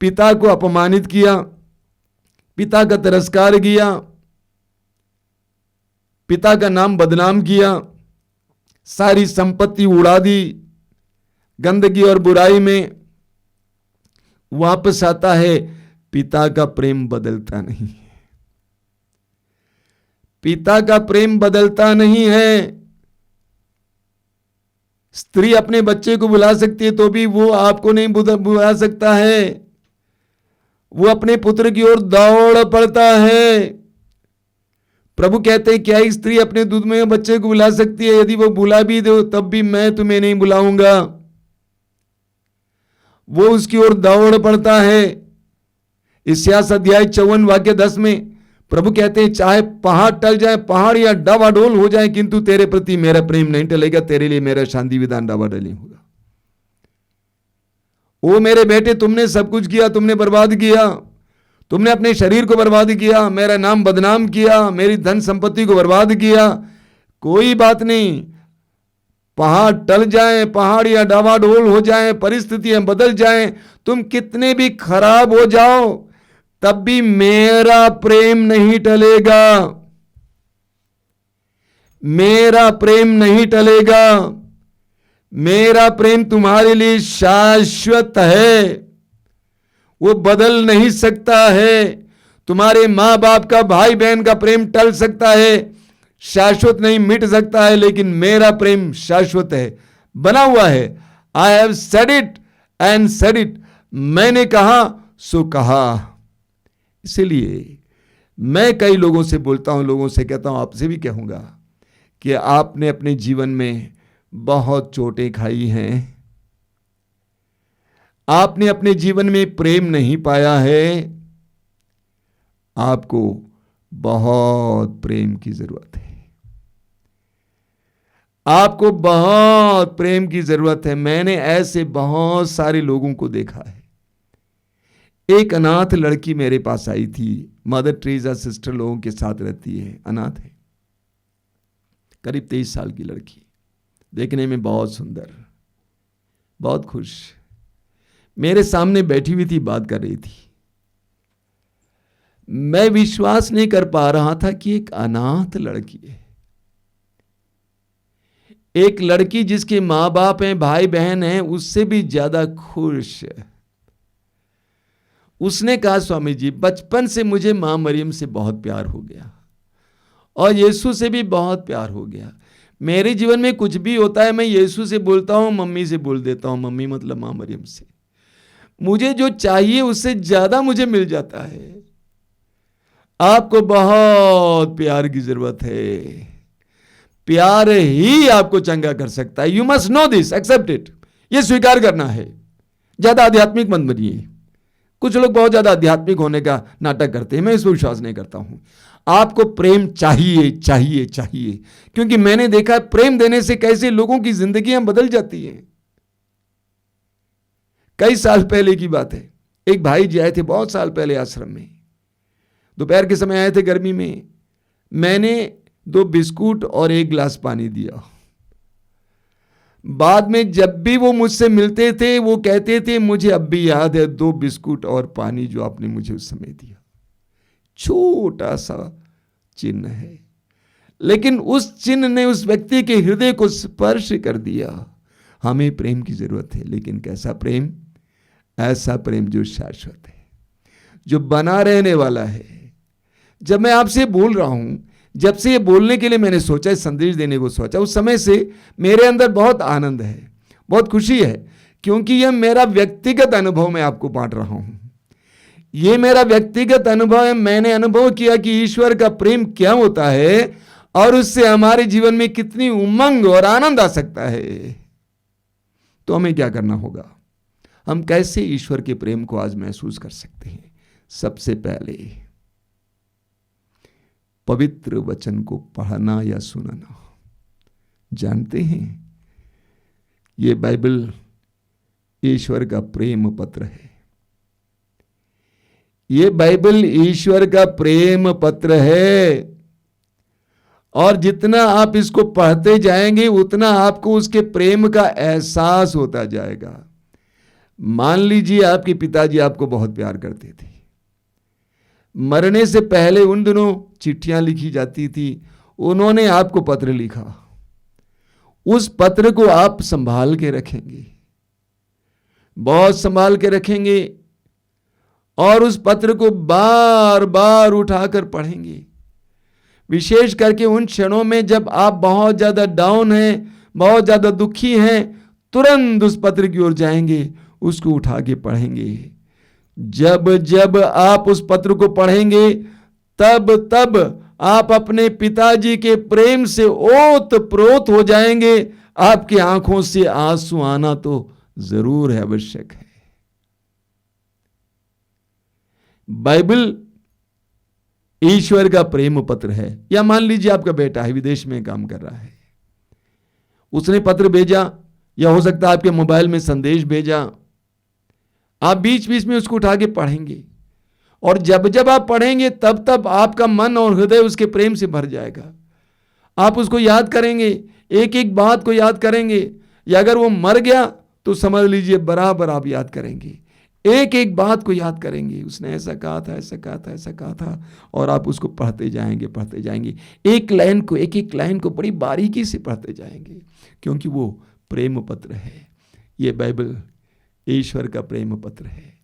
पिता को अपमानित किया, पिता का तिरस्कार किया, पिता का नाम बदनाम किया, सारी संपत्ति उड़ा दी, गंदगी और बुराई में वापस आता है। पिता का प्रेम बदलता नहीं है, पिता का प्रेम बदलता नहीं है। स्त्री अपने बच्चे को बुला सकती है तो भी वो आपको नहीं बुला सकता है, वो अपने पुत्र की ओर दौड़ पड़ता है। प्रभु कहते हैं क्या स्त्री अपने दूध में बच्चे को बुला सकती है? यदि वो बुला भी दो तब भी मैं तुम्हें नहीं बुलाऊंगा। वो उसकी ओर दौड़ पड़ता है। इस्यास अध्याय 54 वाक्य 10 में प्रभु कहते हैं चाहे पहाड़ टल जाए, पहाड़ या डवाडोल हो जाए, किंतु तेरे प्रति मेरा प्रेम नहीं टलेगा, तेरे लिए मेरा शांति विधान डवाडोल होगा। ओ मेरे बेटे, तुमने सब कुछ किया, तुमने बर्बाद किया, तुमने अपने शरीर को बर्बाद किया, मेरा नाम बदनाम किया, मेरी धन संपत्ति को बर्बाद किया। कोई बात नहीं, पहाड़ टल जाए, पहाड़ या डवाडोल हो जाए, परिस्थितियां बदल जाएं, तुम कितने भी खराब हो जाओ तब भी मेरा प्रेम नहीं टलेगा, मेरा प्रेम नहीं टलेगा। मेरा प्रेम तुम्हारे लिए शाश्वत है, वो बदल नहीं सकता है। तुम्हारे मां बाप का, भाई बहन का प्रेम टल सकता है, शाश्वत नहीं, मिट सकता है, लेकिन मेरा प्रेम शाश्वत है, बना हुआ है। I have said it and said it, मैंने कहा सो कहा। इसलिए मैं कई लोगों से बोलता हूं, लोगों से कहता हूं, आपसे भी कहूंगा कि आपने अपने जीवन में बहुत चोटें खाई हैं, आपने अपने जीवन में प्रेम नहीं पाया है, आपको बहुत प्रेम की जरूरत है, आपको बहुत प्रेम की जरूरत है। मैंने ऐसे बहुत सारे लोगों को देखा है। एक अनाथ लड़की मेरे पास आई थी, मदर टेरेसा सिस्टर लोगों के साथ रहती है, अनाथ है, करीब 23 साल की लड़की, देखने में बहुत सुंदर, बहुत खुश, मेरे सामने बैठी हुई थी, बात कर रही थी। मैं विश्वास नहीं कर पा रहा था कि एक अनाथ लड़की है, एक लड़की जिसके मां बाप हैं, भाई बहन हैं, उससे भी ज्यादा खुश है। उसने कहा स्वामी जी, बचपन से मुझे मां मरियम से बहुत प्यार हो गया और यीशु से भी बहुत प्यार हो गया। मेरे जीवन में कुछ भी होता है मैं यीशु से बोलता हूं, मम्मी से बोल देता हूं, मम्मी मतलब मां मरियम से। मुझे जो चाहिए उससे ज्यादा मुझे मिल जाता है। आपको बहुत प्यार की जरूरत है, प्यार ही आपको चंगा कर सकता है। You must know this, accept it, ये स्वीकार करना है। ज्यादा आध्यात्मिक मत बनिए। कुछ लोग बहुत ज्यादा आध्यात्मिक होने का नाटक करते हैं, मैं इस पर विश्वास नहीं करता हूं। आपको प्रेम चाहिए चाहिए चाहिए, क्योंकि मैंने देखा है प्रेम देने से कैसे लोगों की जिंदगियां बदल जाती हैं। कई साल पहले की बात है, एक भाई जी आए थे बहुत साल पहले आश्रम में, दोपहर के समय आए थे गर्मी में। मैंने 2 बिस्कुट और 1 गिलास पानी दिया। बाद में जब भी वो मुझसे मिलते थे वो कहते थे, मुझे अब भी याद है 2 बिस्कुट और पानी जो आपने मुझे उस समय दिया। छोटा सा चिन्ह है, लेकिन उस चिन्ह ने उस व्यक्ति के हृदय को स्पर्श कर दिया। हमें प्रेम की जरूरत है, लेकिन कैसा प्रेम? ऐसा प्रेम जो शाश्वत है, जो बना रहने वाला है। जब मैं आपसे बोल रहा हूं, जब से ये बोलने के लिए मैंने सोचा, संदेश देने को सोचा, उस समय से मेरे अंदर बहुत आनंद है, बहुत खुशी है, क्योंकि यह मेरा व्यक्तिगत अनुभव मैं आपको बांट रहा हूं। ये मेरा व्यक्तिगत अनुभव है। मैंने अनुभव किया कि ईश्वर का प्रेम क्या होता है और उससे हमारे जीवन में कितनी उमंग और आनंद आ सकता है। तो हमें क्या करना होगा? हम कैसे ईश्वर के प्रेम को आज महसूस कर सकते हैं? सबसे पहले पवित्र वचन को पढ़ना या सुनना। जानते हैं ये बाइबल ईश्वर का प्रेम पत्र है। ये बाइबल ईश्वर का प्रेम पत्र है, और जितना आप इसको पढ़ते जाएंगे उतना आपको उसके प्रेम का एहसास होता जाएगा। मान लीजिए आपके पिताजी आपको बहुत प्यार करते थे, मरने से पहले उन दिनों चिट्ठियां लिखी जाती थी, उन्होंने आपको पत्र लिखा, उस पत्र को आप संभाल के रखेंगे, बहुत संभाल के रखेंगे, और उस पत्र को बार बार उठाकर पढ़ेंगे। विशेष करके उन क्षणों में जब आप बहुत ज्यादा डाउन हैं, बहुत ज्यादा दुखी हैं, तुरंत उस पत्र की ओर जाएंगे, उसको उठा के पढ़ेंगे। जब जब आप उस पत्र को पढ़ेंगे तब तब आप अपने पिताजी के प्रेम से ओत प्रोत हो जाएंगे। आपकी आंखों से आंसू आना तो जरूर है, आवश्यक है। बाइबल ईश्वर का प्रेम पत्र है। या मान लीजिए आपका बेटा है, विदेश में काम कर रहा है, उसने पत्र भेजा, या हो सकता है आपके मोबाइल में संदेश भेजा, आप बीच बीच में उसको उठा के पढ़ेंगे, और जब जब आप पढ़ेंगे तब तब आपका मन और हृदय उसके प्रेम से भर जाएगा। आप उसको याद करेंगे, एक एक बात को याद करेंगे, या अगर वो मर गया तो समझ लीजिए बराबर आप याद करेंगे, एक एक बात को याद करेंगे, उसने ऐसा कहा था, ऐसा कहा था, ऐसा कहा था, और आप उसको पढ़ते जाएंगे, पढ़ते जाएंगे, एक लाइन को, एक एक लाइन को बड़ी बारीकी से पढ़ते जाएंगे, क्योंकि वो प्रेम पत्र है। ये बाइबल ईश्वर का प्रेम पत्र है।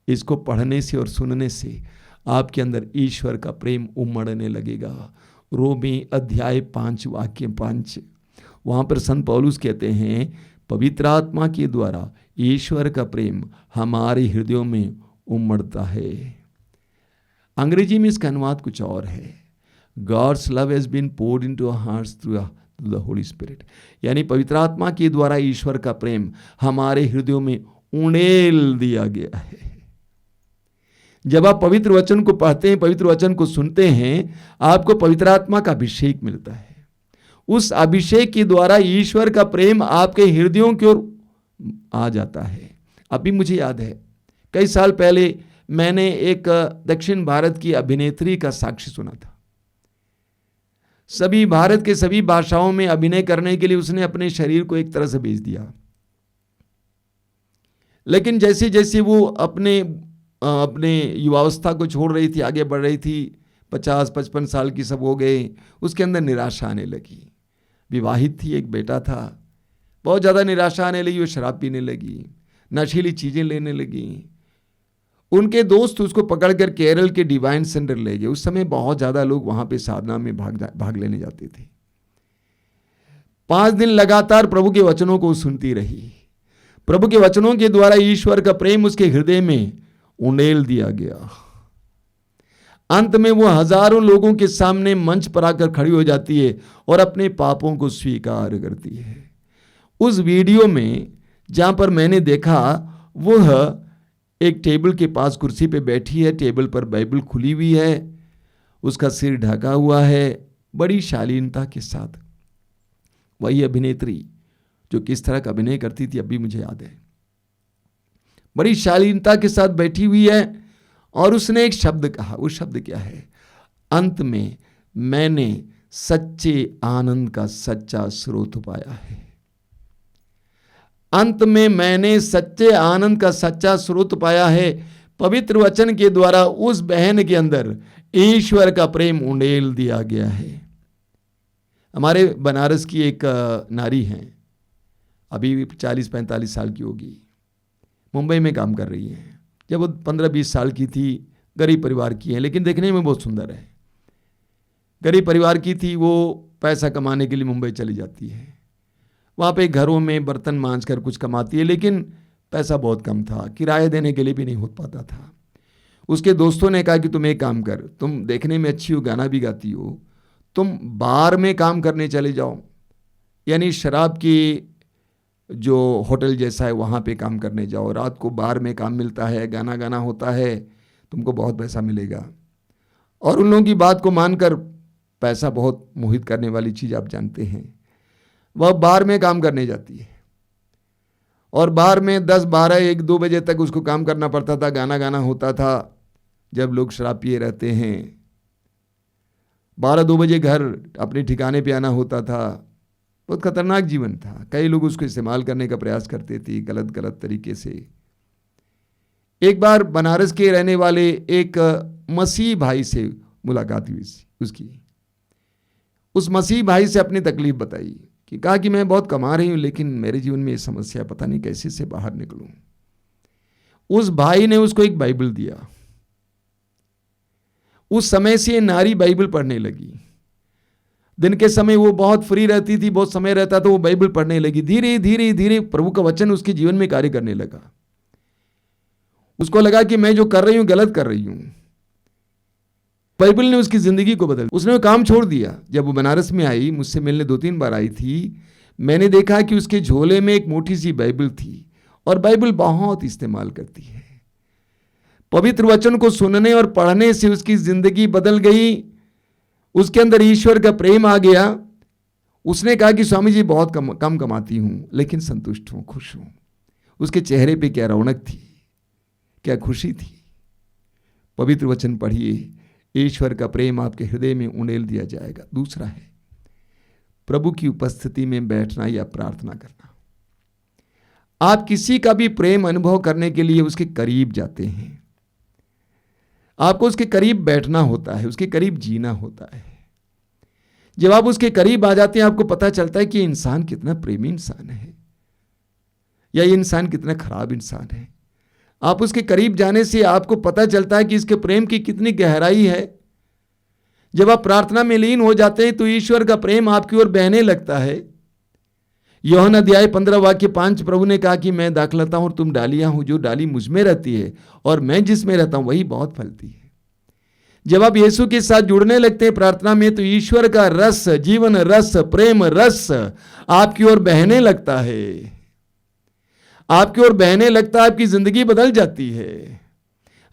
इसको पढ़ने से और सुनने से आपके अंदर ईश्वर का प्रेम उमड़ने लगेगा। रोमी अध्याय 5 वाक्य 5, वहाँ पर संत पौलुस कहते हैं, पवित्र आत्मा के द्वारा ईश्वर का प्रेम हमारे हृदयों में उमड़ता है। अंग्रेजी में इसका अनुवाद कुछ और है, God's love has been poured into our hearts through the Holy Spirit, यानी पवित्र आत्मा के द्वारा ईश्वर का प्रेम हमारे हृदयों में उड़ेल दिया गया है। जब आप पवित्र वचन को पढ़ते हैं, पवित्र वचन को सुनते हैं, आपको पवित्र आत्मा का अभिषेक मिलता है। उस अभिषेक के द्वारा ईश्वर का प्रेम आपके हृदयों की ओर आ जाता है। अभी मुझे याद है, कई साल पहले मैंने एक दक्षिण भारत की अभिनेत्री का साक्ष्य सुना था। सभी भारत के सभी भाषाओं में अभिनय करने के लिए उसने अपने शरीर को एक तरह से बेच दिया, लेकिन जैसे जैसे वो अपने युवावस्था को छोड़ रही थी, आगे बढ़ रही थी, 50-55 साल की सब हो गए, उसके अंदर निराशा आने लगी। विवाहित थी, एक बेटा था, बहुत ज़्यादा निराशा आने लगी। वो शराब पीने लगी, नशीली चीज़ें लेने लगी। उनके दोस्त उसको पकड़कर केरल के डिवाइन सेंटर ले गए। उस समय बहुत ज़्यादा लोग वहाँ पे साधना में भाग लेने जाते थे। 5 दिन लगातार प्रभु के वचनों को सुनती रही। प्रभु के वचनों के द्वारा ईश्वर का प्रेम उसके हृदय में उंडेल दिया गया। अंत में वो हजारों लोगों के सामने मंच पर आकर खड़ी हो जाती है और अपने पापों को स्वीकार करती है। उस वीडियो में जहां पर मैंने देखा, वह एक टेबल के पास कुर्सी पे बैठी है, टेबल पर बाइबल खुली हुई है, उसका सिर ढका हुआ है, बड़ी शालीनता के साथ। वही अभिनेत्री जो किस तरह का अभिनय करती थी अभी मुझे याद है, बड़ी शालीनता के साथ बैठी हुई है, और उसने एक शब्द कहा। वो शब्द क्या है? अंत में मैंने सच्चे आनंद का सच्चा स्रोत पाया है। अंत में मैंने सच्चे आनंद का सच्चा स्रोत पाया है। पवित्र वचन के द्वारा उस बहन के अंदर ईश्वर का प्रेम उंडेल दिया गया है। हमारे बनारस की एक नारी हैं, अभी 40-45 साल की होगी, मुंबई में काम कर रही है। जब वो 15-20 साल की थी, गरीब परिवार की है, लेकिन देखने में बहुत सुंदर है। गरीब परिवार की थी, वो पैसा कमाने के लिए मुंबई चली जाती है। वहाँ पे घरों में बर्तन मांज कर कुछ कमाती है, लेकिन पैसा बहुत कम था, किराया देने के लिए भी नहीं हो पाता था। उसके दोस्तों ने कहा कि तुम एक काम कर, तुम देखने में अच्छी हो, गाना भी गाती हो, तुम बार में काम करने चले जाओ, यानी शराब की जो होटल जैसा है वहाँ पे काम करने जाओ। रात को बार में काम मिलता है, गाना गाना होता है, तुमको बहुत पैसा मिलेगा। और उन लोगों की बात को मानकर, पैसा बहुत मोहित करने वाली चीज़ आप जानते हैं, वह बार में काम करने जाती है। और बार में 10, 12, 1, 2 बजे तक उसको काम करना पड़ता था, गाना गाना होता था। जब लोग शराब पिए रहते हैं, 12, 2 बजे घर अपने ठिकाने पे आना होता था। बहुत खतरनाक जीवन था। कई लोग उसको इस्तेमाल करने का प्रयास करते थे गलत गलत तरीके से। एक बार बनारस के रहने वाले एक मसीह भाई से मुलाकात हुई उसकी। उस मसीह भाई से अपनी तकलीफ बताई कि कहा कि मैं बहुत कमा रही हूं, लेकिन मेरे जीवन में ये समस्या, पता नहीं कैसे से बाहर निकलूं। उस भाई ने उसको एक बाइबल दिया। उस समय से ये नारी बाइबल पढ़ने लगी। दिन के समय वो बहुत फ्री रहती थी, बहुत समय रहता था, वो बाइबल पढ़ने लगी। धीरे धीरे धीरे प्रभु का वचन उसके जीवन में कार्य करने लगा। उसको लगा कि मैं जो कर रही हूं गलत कर रही हूं। बाइबल ने उसकी जिंदगी को बदल, उसने वो काम छोड़ दिया। जब वो बनारस में आई, मुझसे मिलने 2-3 बार आई थी, मैंने देखा कि उसके झोले में एक मोटी सी बाइबल थी और बाइबल बहुत इस्तेमाल करती है। पवित्र वचन को सुनने और पढ़ने से उसकी जिंदगी बदल गई। उसके अंदर ईश्वर का प्रेम आ गया। उसने कहा कि स्वामी जी बहुत कम कमाती हूं, लेकिन संतुष्ट हूं, खुश हूं। उसके चेहरे पे क्या रौनक थी, क्या खुशी थी। पवित्र वचन पढ़िए, ईश्वर का प्रेम आपके हृदय में उंडेल दिया जाएगा। दूसरा है प्रभु की उपस्थिति में बैठना या प्रार्थना करना। आप किसी का भी प्रेम अनुभव करने के लिए उसके करीब जाते हैं। आपको उसके करीब बैठना होता है, उसके करीब जीना होता है। जब आप उसके करीब आ जाते हैं, आपको पता चलता है कि इंसान कितना प्रेमी इंसान है या ये इंसान कितना खराब इंसान है। आप उसके करीब जाने से आपको पता चलता है कि इसके प्रेम की कितनी गहराई है। जब आप प्रार्थना में लीन हो जाते हैं तो ईश्वर का प्रेम आपकी ओर बहने लगता है। यूहन्ना अध्याय 15 वाक्य 5 प्रभु ने कहा कि मैं दाखलता हूं और तुम डालियां हो, जो डाली मुझ में रहती है और मैं जिसमें रहता हूं वही बहुत फलती है। जब आप यीशु के साथ जुड़ने लगते हैं प्रार्थना में, तो ईश्वर का रस, जीवन रस, प्रेम रस आपकी ओर बहने लगता है। आपकी ओर बहने लगता है, आपकी जिंदगी बदल जाती है।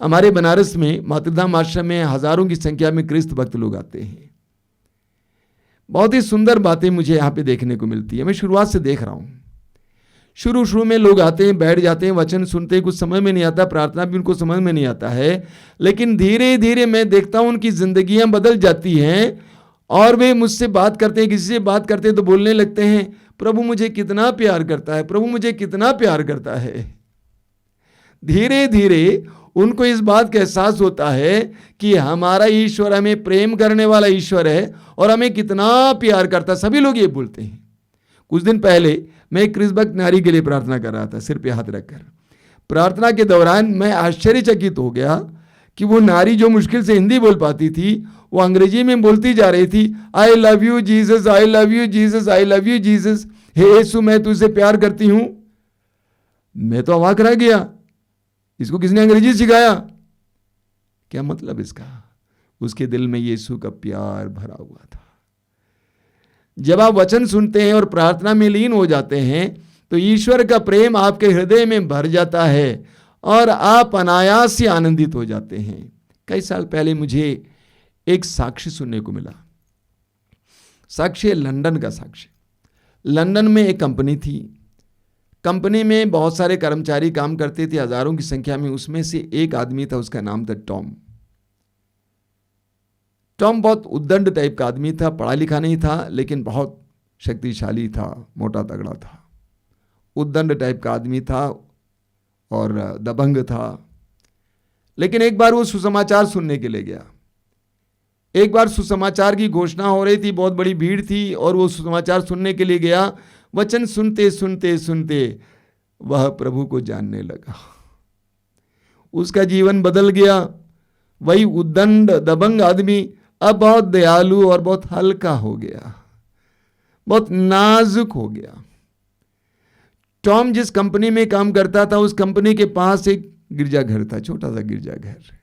हमारे बनारस में मातृधाम आश्रम में हजारों की संख्या में ख्रिस्त भक्त लोग आते हैं। बहुत ही सुंदर बातें मुझे यहाँ पे देखने को मिलती है। मैं शुरुआत से देख रहा हूँ। शुरू में लोग आते हैं, बैठ जाते हैं, वचन सुनते हैं, कुछ समझ में नहीं आता, प्रार्थना भी उनको समझ में नहीं आता है, लेकिन धीरे धीरे मैं देखता हूँ उनकी जिंदगियां बदल जाती हैं और वे मुझसे बात करते हैं। किसी से बात करते हैं तो बोलने लगते हैं, प्रभु मुझे कितना प्यार करता है, प्रभु मुझे कितना प्यार करता है। धीरे धीरे उनको इस बात का एहसास होता है कि हमारा ईश्वर हमें प्रेम करने वाला ईश्वर है और हमें कितना प्यार करता है। सभी लोग ये बोलते हैं। कुछ दिन पहले मैं एक ख्रिस्त भक्त नारी के लिए प्रार्थना कर रहा था, सिर पे हाथ रखकर। प्रार्थना के दौरान मैं आश्चर्यचकित हो गया कि वो नारी जो मुश्किल से हिंदी बोल पाती थी, वो अंग्रेजी में बोलती जा रही थी, I love you Jesus, I love you Jesus, I love you Jesus. हे यीशु, मैं तुझसे प्यार करती हूं। मैं तो अवाक रह गया, इसको किसने अंग्रेजी सिखाया? क्या मतलब इसका? उसके दिल में यीशु का प्यार भरा हुआ था। जब आप वचन सुनते हैं और प्रार्थना में लीन हो जाते हैं तो ईश्वर का प्रेम आपके हृदय में भर जाता है और आप अनायास से आनंदित हो जाते हैं। कई साल पहले मुझे एक साक्ष्य सुनने को मिला। साक्ष्य लंदन का साक्ष्य। लंदन में एक कंपनी थी। कंपनी में बहुत सारे कर्मचारी काम करते थे, हजारों की संख्या में। उसमें से एक आदमी था, उसका नाम था टॉम। टॉम बहुत उद्दंड टाइप का आदमी था, पढ़ा लिखा नहीं था, लेकिन बहुत शक्तिशाली था, मोटा तगड़ा था। उद्दंड टाइप का आदमी था और दबंग था। लेकिन एक बार वो सुसमाचार सुनने के लिए गया। एक बार सुसमाचार की घोषणा हो रही थी, बहुत बड़ी भीड़ थी और वो सुसमाचार सुनने के लिए गया। वचन सुनते सुनते सुनते वह प्रभु को जानने लगा। उसका जीवन बदल गया। वही उद्दंड दबंग आदमी अब बहुत दयालु और बहुत हल्का हो गया, बहुत नाजुक हो गया। टॉम जिस कंपनी में काम करता था, उस कंपनी के पास एक गिरजाघर था, छोटा सा गिरजाघर।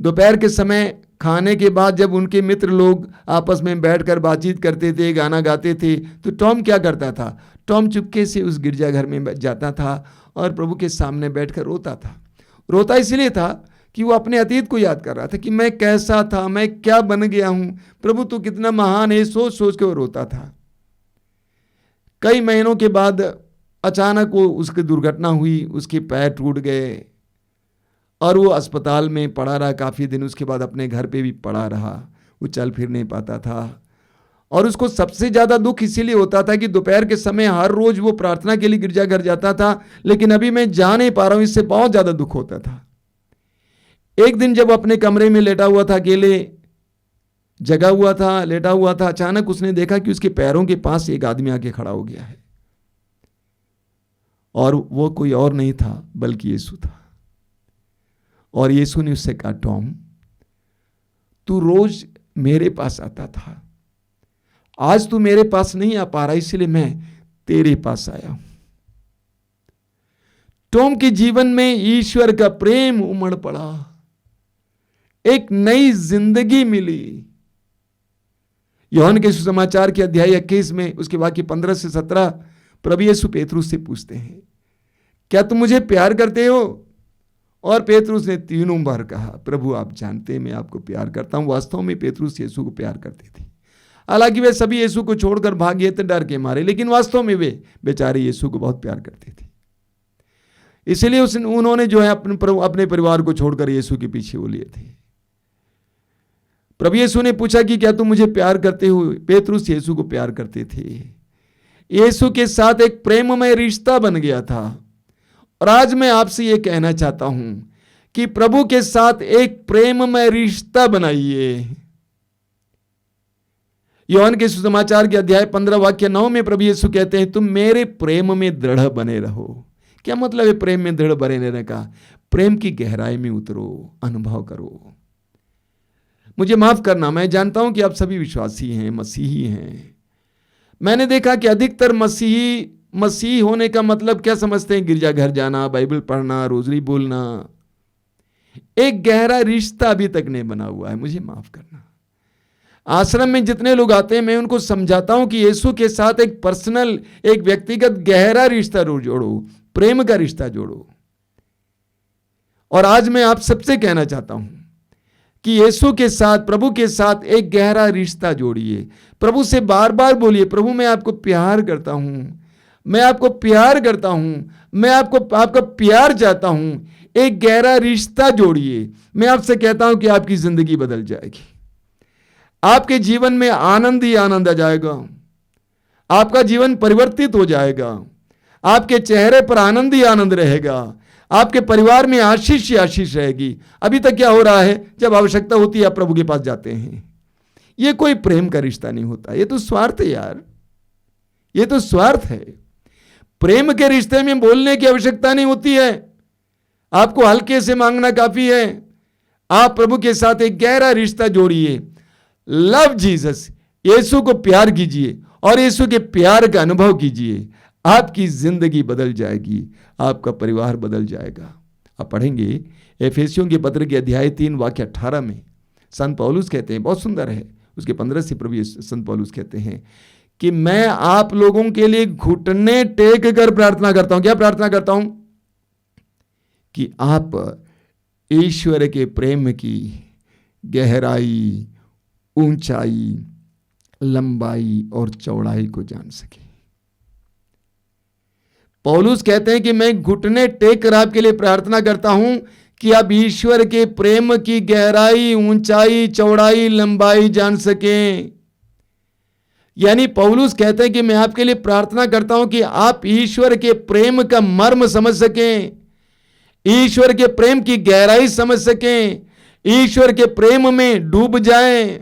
दोपहर के समय खाने के बाद जब उनके मित्र लोग आपस में बैठकर बातचीत करते थे, गाना गाते थे, तो टॉम क्या करता था? टॉम चुपके से उस गिरजाघर में जाता था और प्रभु के सामने बैठकर रोता था। रोता इसलिए था कि वो अपने अतीत को याद कर रहा था कि मैं कैसा था, मैं क्या बन गया हूं, प्रभु तू कितना महान है, सोच सोच के वो रोता था। कई महीनों के बाद अचानक वो उसकी दुर्घटना हुई, उसके पैर टूट गए और वो अस्पताल में पड़ा रहा काफ़ी दिन। उसके बाद अपने घर पे भी पड़ा रहा, वो चल फिर नहीं पाता था। और उसको सबसे ज़्यादा दुख इसीलिए होता था कि दोपहर के समय हर रोज वो प्रार्थना के लिए गिरजाघर जाता था, लेकिन अभी मैं जा नहीं पा रहा हूँ, इससे बहुत ज़्यादा दुख होता था। एक दिन जब अपने कमरे में लेटा हुआ था, अकेले जगा हुआ था, लेटा हुआ था, अचानक उसने देखा कि उसके पैरों के पास एक आदमी आके खड़ा हो गया है और वो कोई और नहीं था बल्कि यीशु था। और यीशु ने उससे कहा, टॉम, तू रोज मेरे पास आता था, आज तू मेरे पास नहीं आ पा रहा, इसलिए मैं तेरे पास आया हूं। टॉम के जीवन में ईश्वर का प्रेम उमड़ पड़ा, एक नई जिंदगी मिली। यूहन्ना के सुसमाचार के अध्याय 21 में उसके वाक्य 15 से 17 प्रभु यीशु पेतरुस से पूछते हैं, क्या तुम मुझे प्यार करते हो? और पेतरुस ने 3 बार कहा, प्रभु आप जानते हैं मैं आपको प्यार करता हूं। वास्तव में पेतरुस यीशु को प्यार करते थे। हालांकि वे सभी यीशु को छोड़कर भाग गए थे डर के मारे, लेकिन वास्तव में वे बेचारे यीशु को बहुत प्यार करते थे। इसलिए उन्होंने जो है अपने परिवार को छोड़कर यीशु के पीछे वो लिए थे। प्रभु यीशु ने पूछा कि क्या तुम मुझे प्यार करते हो? पेतरुस यीशु को प्यार करते थे। यीशु के साथ एक प्रेममय रिश्ता बन गया था। और आज मैं आपसे ये कहना चाहता हूं कि प्रभु के साथ एक प्रेममय रिश्ता बनाइए। यूहन्ना के सुसमाचार के अध्याय 15 वाक्य 9 में प्रभु यीशु कहते हैं, तुम मेरे प्रेम में दृढ़ बने रहो। क्या मतलब है प्रेम में दृढ़ बने रहने का? प्रेम की गहराई में उतरो, अनुभव करो। मुझे माफ करना, मैं जानता हूं कि आप सभी विश्वासी हैं, मसीही हैं। मैंने देखा कि अधिकतर मसीही होने का मतलब क्या समझते हैं? गिरजाघर जाना, बाइबल पढ़ना, रोजरी बोलना। एक गहरा रिश्ता अभी तक नहीं बना हुआ है। मुझे माफ करना। आश्रम में जितने लोग आते हैं मैं उनको समझाता हूं कि यीशु के साथ एक पर्सनल, एक व्यक्तिगत गहरा रिश्ता जोड़ो, प्रेम का रिश्ता जोड़ो। और आज मैं आप सबसे कहना चाहता हूं कि यीशु के साथ, प्रभु के साथ एक गहरा रिश्ता जोड़िए। प्रभु से बार बार बोलिए, प्रभु मैं आपको प्यार करता हूं, मैं आपको प्यार करता हूं, मैं आपका प्यार चाहता हूं। एक गहरा रिश्ता जोड़िए। मैं आपसे कहता हूं कि आपकी जिंदगी बदल जाएगी। आपके जीवन में आनंद ही आनंद आ जाएगा। आपका जीवन परिवर्तित हो जाएगा। आपके चेहरे पर आनंद ही आनंद रहेगा। आपके परिवार में आशीष ही आशीष रहेगी। अभी तक क्या हो रहा है, जब आवश्यकता होती है आप प्रभु के पास जाते हैं। यह कोई प्रेम का रिश्ता नहीं होता, यह तो स्वार्थ है यार, यह तो स्वार्थ है। प्रेम के रिश्ते में बोलने की आवश्यकता नहीं होती है, आपको हल्के से मांगना काफी है। आप प्रभु के साथ एक गहरा रिश्ता जोड़िए। लव जीसस, यीशु को प्यार कीजिए और यीशु के प्यार का अनुभव कीजिए। आपकी जिंदगी बदल जाएगी, आपका परिवार बदल जाएगा। आप पढ़ेंगे एफेसियों के पत्र के अध्याय 3 वाक्य 18 में संत पौलुस कहते हैं, बहुत सुंदर है, उसके 15 से प्रभु संत पौलुस कहते हैं कि मैं आप लोगों के लिए घुटने टेक कर प्रार्थना करता हूं। क्या प्रार्थना करता हूं? कि आप ईश्वर के प्रेम की गहराई, ऊंचाई, लंबाई और चौड़ाई को जान सके। पौलुस कहते हैं कि मैं घुटने टेक कर आपके लिए प्रार्थना करता हूं कि आप ईश्वर के प्रेम की गहराई, ऊंचाई, चौड़ाई, लंबाई जान सकें। यानी पौलुस कहते हैं कि मैं आपके लिए प्रार्थना करता हूं कि आप ईश्वर के प्रेम का मर्म समझ सकें, ईश्वर के प्रेम की गहराई समझ सकें, ईश्वर के प्रेम में डूब जाएं।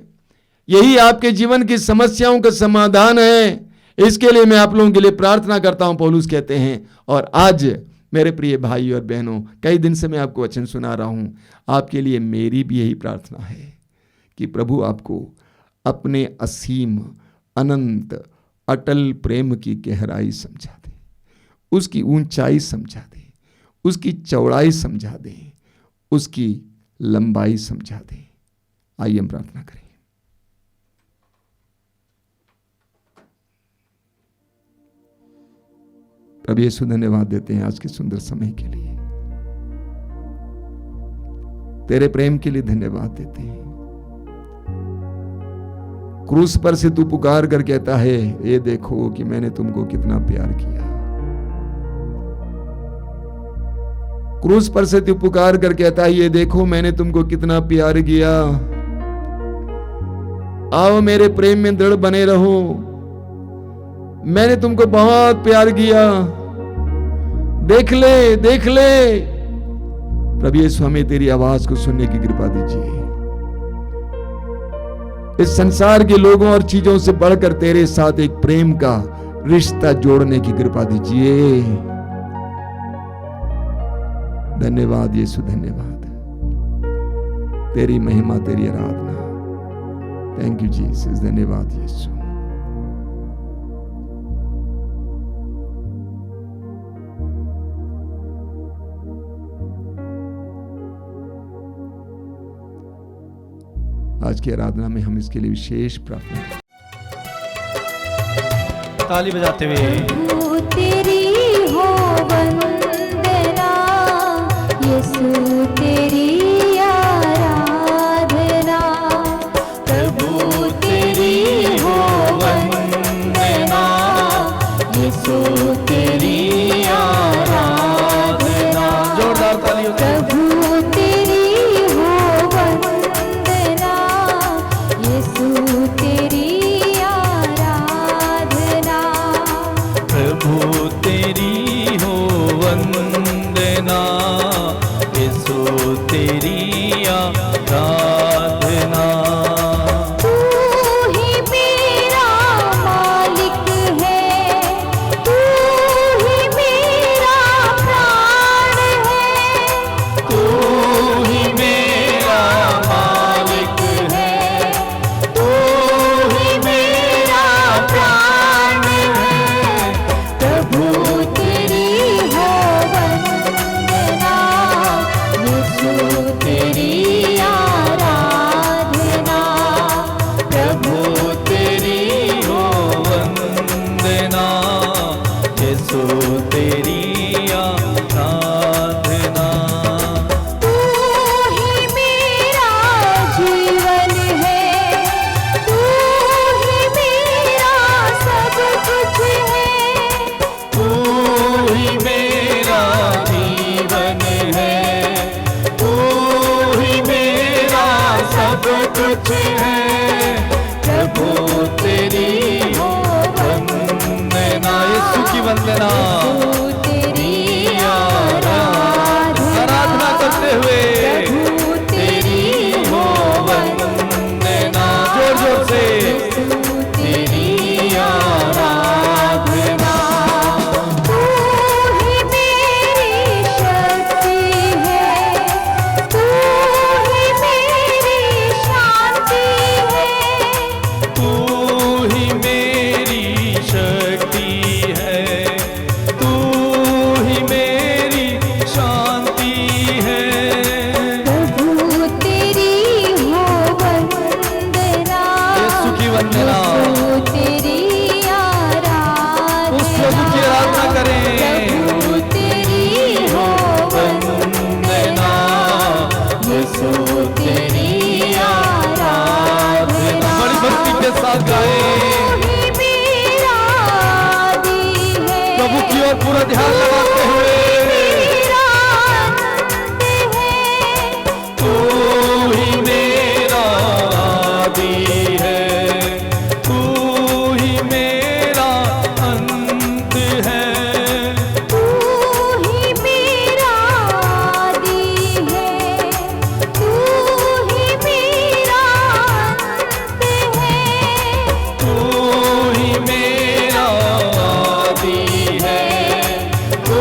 यही आपके जीवन की समस्याओं का समाधान है। इसके लिए मैं आप लोगों के लिए प्रार्थना करता हूं, पौलुस कहते हैं। और आज मेरे प्रिय भाई और बहनों, कई दिन से मैं आपको वचन सुना रहा हूं, आपके लिए मेरी भी यही प्रार्थना है कि प्रभु आपको अपने असीम, अनंत, अटल प्रेम की गहराई समझा दे, उसकी ऊंचाई समझा दे, उसकी चौड़ाई समझा दे, उसकी लंबाई समझा दे। आइए हम प्रार्थना करें। प्रभु यीशु धन्यवाद देते हैं आज के सुंदर समय के लिए, तेरे प्रेम के लिए धन्यवाद देते हैं। क्रूस पर से तू पुकार कर कहता है, ये देखो कि मैंने तुमको कितना प्यार किया। क्रूस पर से तू पुकार कर कहता है, ये देखो मैंने तुमको कितना प्यार किया, आओ मेरे प्रेम में दृढ़ बने रहो, मैंने तुमको बहुत प्यार किया, देख ले देख ले। प्रभु यीशु हमें तेरी आवाज को सुनने की कृपा दीजिए। इस संसार के लोगों और चीजों से बढ़कर तेरे साथ एक प्रेम का रिश्ता जोड़ने की कृपा दीजिए। धन्यवाद यीशु, धन्यवाद, तेरी महिमा, तेरी आराधना। थैंक यू जीसस, धन्यवाद यीशु। आज की आराधना में हम इसके लिए विशेष प्रार्थना ताली बजाते हुए प्रभु तेरी हो वंदना, यीशु तेरी आराधना। प्रभु तेरी हो वंदना, यीशु तेरी आराधना। जोरदार तालियों से प्रभु तेरी हो वंदना, यीशु तेरी आराधना। प्रभु तेरी हो वंदना, यीशु तेरी आराधना। तू ही मेरा मालिक है, तू ही मेरा प्राण है, तू ही मेरा मालिक है, तू ही मेरा प्राण है। प्रभु तेरी हो वंदना, यीशु तेरी आराधना। प्रभु तेरी हो वंदना, यीशु तेरी आराधना। तू ही मेरा जीवन है, तू ही मेरा सब कुछ है, तू ही मेरा जीवन है, तू ही मेरा सब कुछ है। प्रभु तेरी हो वंदना, यीशु की वंदना, तू तेरी आराधना। आराधना करते हुए प्रभु तेरी हो वंदना, जोर जोर से यीशु तेरी आराधना। तू ही मेरी शक्ति है, तू ही मेरी शांति है, तू ही मेरी शक्ति है, तू ही मेरी शांति है। प्रभु तेरी हो वंदना, यीशु की वंदना, यीशु तेरी आराधना। उस प्रभु की आराधना करें। प्रभु तेरी हो वंदना, यीशु तेरी आराधना। बड़ी भक्ति के साथ गाएं, तू ही मेरा आदि है, प्रभु की ओर पूरा ध्यान लगाते हुए। मेरा अंत है, तू ही मेरा आदि है, तू ही मेरा अंत है। तू ही मेरा आदि है, तू ही मेरा अंत है। तू ही मेरा आदि है, तू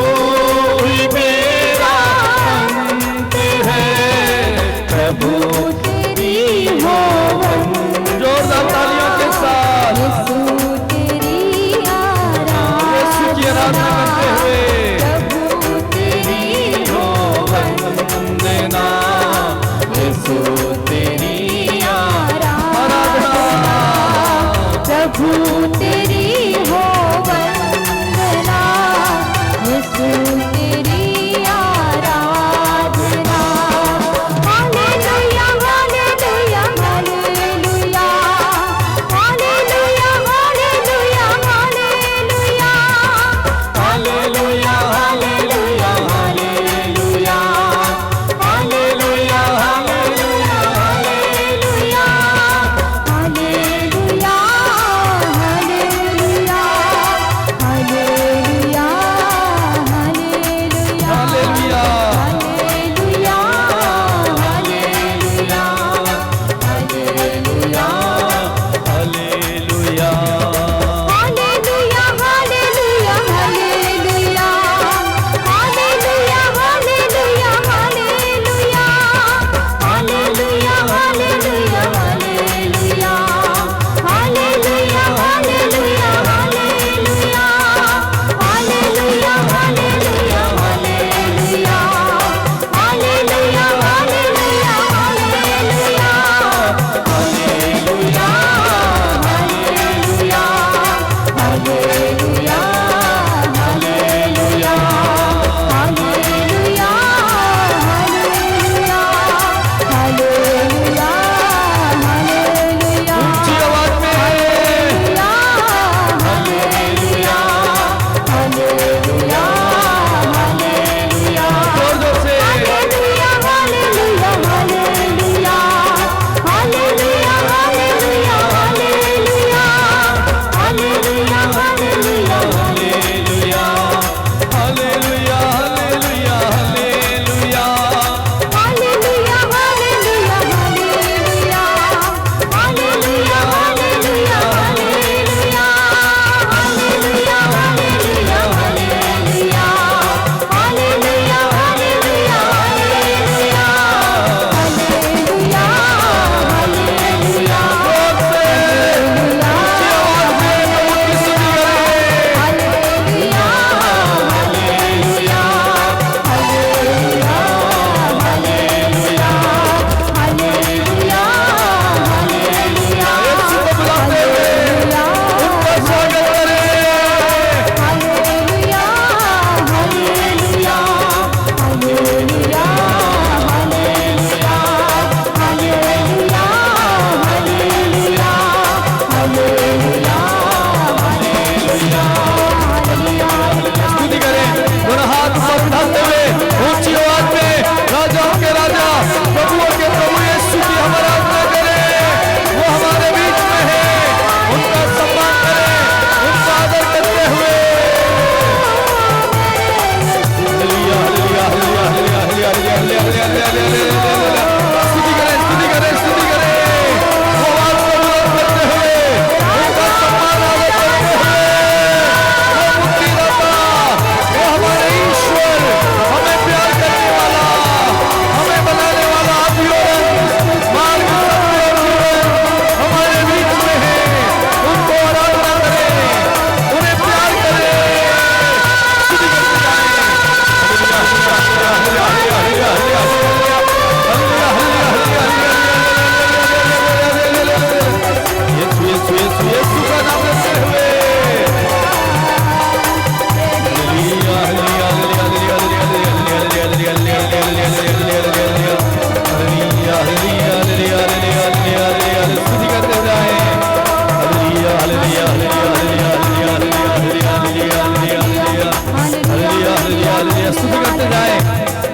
हालेलुया। स्तुति करते जाएं,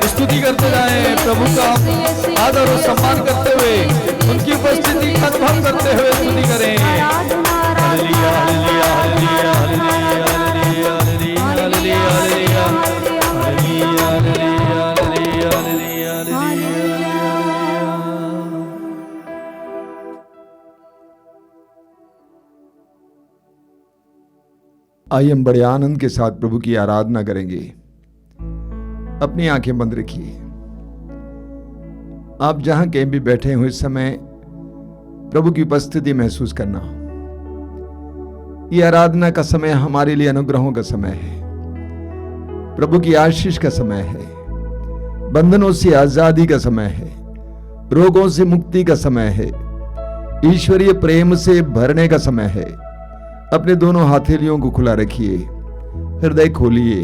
स्तुति करते जाएं, प्रभु का आदर और सम्मान करते हुए, उनकी उपस्थिति का अनुभव करते हुए स्तुति करें। Hallelujah hallelujah hallelujah hallelujah hallelujah hallelujah hallelujah hallelujah hallelujah hallelujah hallelujah. आइए हम बड़े आनंद के साथ प्रभु की आराधना करेंगे। अपनी आंखें बंद रखिए। आप जहां कहीं भी बैठे हो, इस समय प्रभु की उपस्थिति महसूस करना। यह आराधना का समय हमारे लिए अनुग्रहों का समय है, प्रभु की आशीष का समय है, बंधनों से आजादी का समय है, रोगों से मुक्ति का समय है, ईश्वरीय प्रेम से भरने का समय है। अपने दोनों हथेलियों को खुला रखिए, हृदय खोलिए,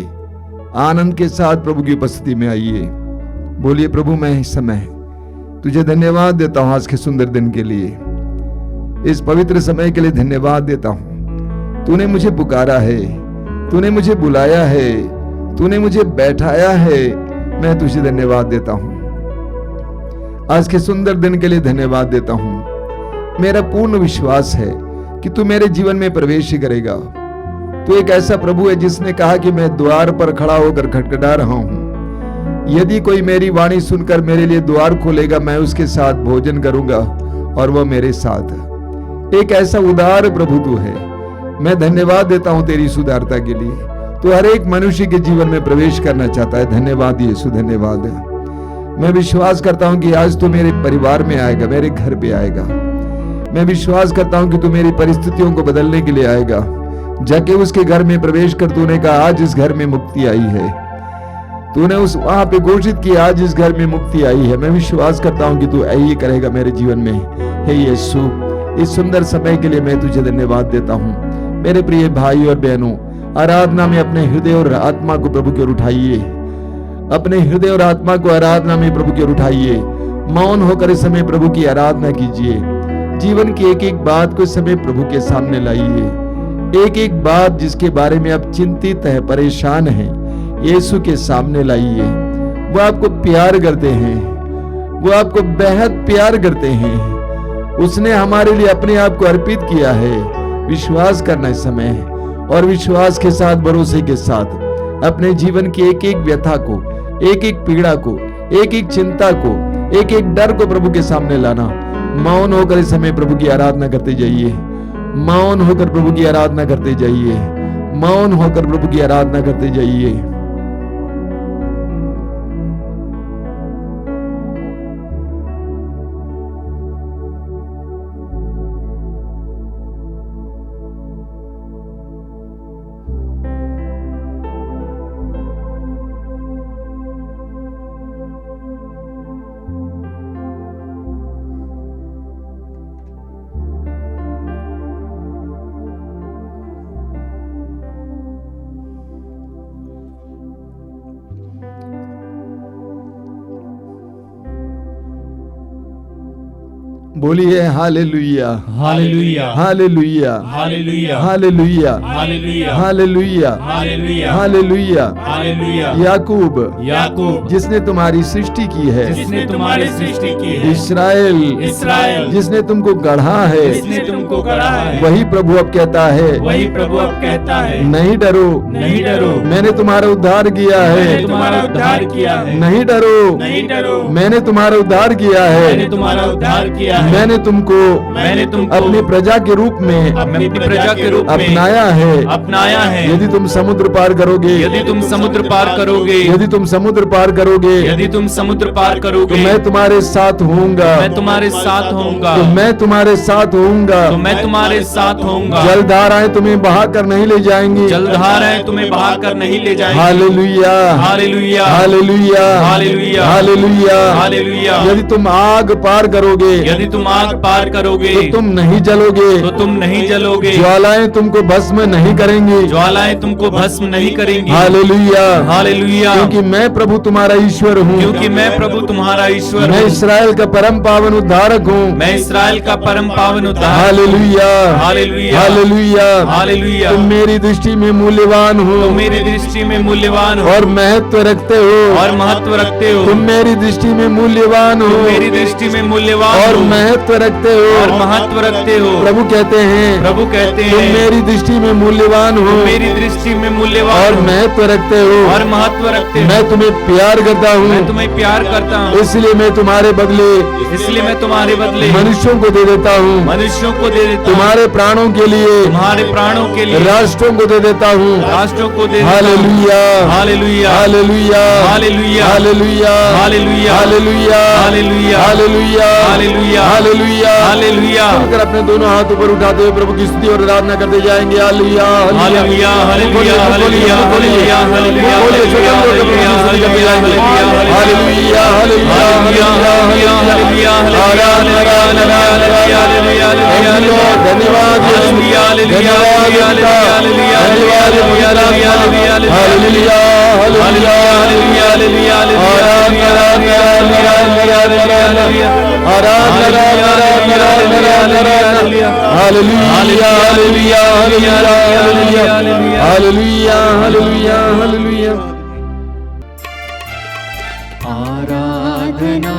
आनंद के साथ प्रभु की उपस्थिति में आइए। बोलिए, प्रभु मैं इस समय तुझे धन्यवाद देता हूं आज के सुंदर दिन के लिए, इस पवित्र समय के लिए धन्यवाद देता हूं। तूने मुझे पुकारा है, तूने मुझे बुलाया है, तूने मुझे बैठाया है। मैं तुझे धन्यवाद देता हूं। आज के सुंदर दिन के लिए धन्यवाद देता हूं। मेरा पूर्ण विश्वास है कि तू मेरे जीवन में प्रवेश करेगा। तू एक ऐसा प्रभु है जिसने कहा कि मैं द्वार पर खड़ा होकर खटखटा रहा हूं। यदि कोई मेरी वाणी सुनकर मेरे लिए द्वार खोलेगा, मैं उसके साथ भोजन करूंगा और वह मेरे साथ। एक ऐसा उदार प्रभु तू है। मैं धन्यवाद देता हूं तेरी सुधारता के लिए। तू हर एक मनुष्य के जीवन में प्रवेश करना चाहता है। धन्यवाद यीशु, धन्यवाद। मैं विश्वास करता हूं कि आज तू मेरे परिवार में आएगा, मेरे घर पे आएगा। मैं विश्वास करता हूं कि तू मेरी परिस्थितियों को बदलने के लिए आएगा। जाके उसके घर में प्रवेश कर तूने कहा आज इस घर में मुक्ति आई है। तूने उस वहां पे घोषित किया आज इस घर में मुक्ति आई है। मैं विश्वास करता हूं कि तू यही करेगा मेरे जीवन में। हे यीशु, इस सुंदर समय के लिए मैं तुझे धन्यवाद देता हूं। मेरे प्रिय भाई और बहनों, आराधना में अपने हृदय और आत्मा को प्रभु की ओर उठाइए। अपने हृदय और आत्मा को आराधना में प्रभु की ओर उठाइए। मौन होकर इस समय प्रभु की आराधना कीजिए। जीवन की एक एक बात को इस समय प्रभु के सामने लाइए। एक एक बात जिसके बारे में आप चिंतित हैं, परेशान हैं, यीशु के सामने लाइए। वो आपको प्यार करते हैं, वो आपको बेहद प्यार करते हैं। उसने हमारे लिए अपने आप को अर्पित किया है। विश्वास करना इस समय और विश्वास के साथ, भरोसे के साथ अपने जीवन की एक एक व्यथा को, एक एक पीड़ा को, एक एक चिंता को, एक एक डर को प्रभु के सामने लाना। मौन होकर इस समय प्रभु की आराधना करते जाइए। मौन होकर प्रभु की आराधना करते जाइए। मौन होकर प्रभु की आराधना करते जाइए। बोलिए hallelujah, hallelujah hallelujah, hallelujah hallelujah, hallelujah hallelujah, hallelujah hallelujah. Hallelujah. याकूब, याकूब जिसने तुम्हारी सृष्टि की है, जिसने तुम्हारी सृष्टि की है, इस्राएल, इस्राएल जिसने तुमको गढ़ा है, जिसने तुमको गढ़ा है, वही प्रभु अब कहता है, वही प्रभु अब कहता है, नहीं डरो, नहीं डरो, मैंने तुम्हारा उद्धार किया मैंने है। तुम्हारा उद्धार किया है, नहीं डरो, नहीं डरो, मैंने तुम्हारा उद्धार किया मैंने है। तुम्हारा उद्धार किया है, मैंने तुमको अपनी प्रजा के रूप में, अपनी प्रजा के रूप में अपनाया है, अपनाया है। यदि तुम समुद्र पार करोगे, यदि तुम समुद्र पार करोगे, यदि तुम समुद्र पार करोगे, यदि तुम समुद्र पार तो करोगे, मैं तुम्हारे साथ होऊंगा, मैं तुम्हारे साथ होऊंगा, तो मैं तुम्हारे साथ होऊंगा। तो मैं तुम्हारे साथ होऊंगा। जलधाराएं तुम्हें बहा कर नहीं ले जाएंगी, जलधाराएं तुम्हें बहा कर नहीं ले जाएंगी। Hallelujah, hallelujah, hallelujah, hallelujah, hallelujah, hallelujah. यदि तुम आग पार करोगे, यदि तुम आग पार करोगे तो तुम नहीं जलोगे, तो तुम नहीं जलोगे, ज्वालाएं तुमको भस्म नहीं करेंगी, ज्वालाएं तुमको भस्म नहीं करेंगी। Hallelujah, hallelujah. क्योंकि मैं प्रभु तुम्हारा ईश्वर हूँ, क्योंकि मैं प्रभु तुम्हारा ईश्वर मैं हूँ, इस्राएल का परम पावन उद्धारक हूँ। मैं इस्राएल का परम पावन उद्धारक। Hallelujah, hallelujah, hallelujah, hallelujah. तुम मेरी दृष्टि में मूल्यवान हो, तुम मेरी दृष्टि में मूल्यवान हो और महत्व रखते हो, और महत्व रखते हो। तुम मेरी दृष्टि में मूल्यवान हो, तुम मेरी दृष्टि में मूल्यवान और हो महत्व रखते हो, और महत्व रखते हो। प्रभु कहते हैं, प्रभु कहते तुम हैं, मेरी दृष्टि में मूल्यवान हो, तुम मेरी दृष्टि में मूल्यवान और हो महत्व रखते हो, और महत्व रखते हो। मैं तुम्हें प्यार करता मैं हूँ, तुम्हें प्यार करता हूँ, इसलिए मैं तुम्हारे बदले इसलिए मैं तुम्हारे बदले मनुष्यों को दे देता हूँ, मनुष्यों को दे देता हूँ, तुम्हारे प्राणों के लिए तुम्हारे प्राणों के लिए राष्ट्रों को दे देता हूँ। राष्ट्रों को दे देता हूँ। Hallelujah, hallelujah, hallelujah, hallelujah, hallelujah, hallelujah, hallelujah, hallelujah, hallelujah, hallelujah, hallelujah, hallelujah. खुलकर अपने दोनों हाथ ऊपर उठाते हुए प्रभु की स्तुति और आराधना करते जाएंगे। Hallelujah, hallelujah, hallelujah, hallelujah, hallelujah, hallelujah, hallelujah, hallelujah, hallelujah, hallelujah, धन्यवाद, आराधना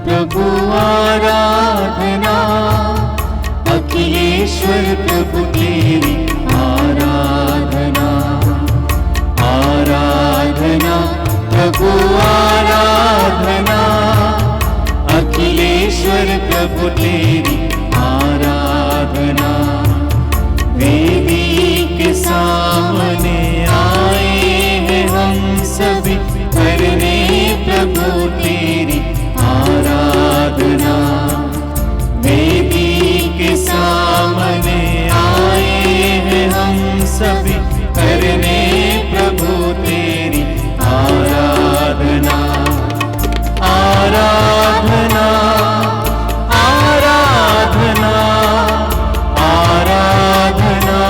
प्रभु आराधना, अखिलेश्वर प्रभु तेरी आराधना। आराधना प्रभु आराधना, अखिलेश्वर प्रभु तेरी आराधना। वेदी के सामने आए हैं हम सभी, करने प्रभु तेरी आराधना। वेदी के सामने आए हैं हम सभी, करने प्रभु तेरी आराधना। आराधना, आराधना, आराधना,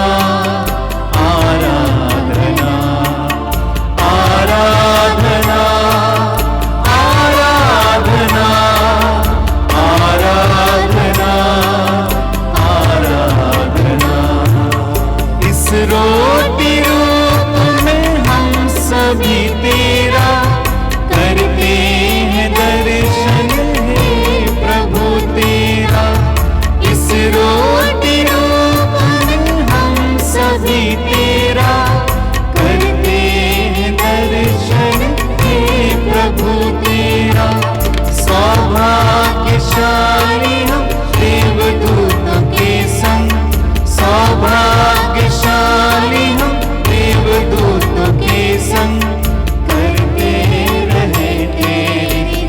आराधना, आराधना, आराधना, आराधना, आराधना। इस रोटी रूप में हम सभी तेरा करते हैं दर्शन, है प्रभु तेरा। इस रोटी रूप में हम सभी तेरा करते हैं दर्शन, है प्रभु तेरा। सौभाग्यशाली हम देवदूतों के संग, सौभाग्यशाली हम देवदूतों के संग, करते रहे तेरी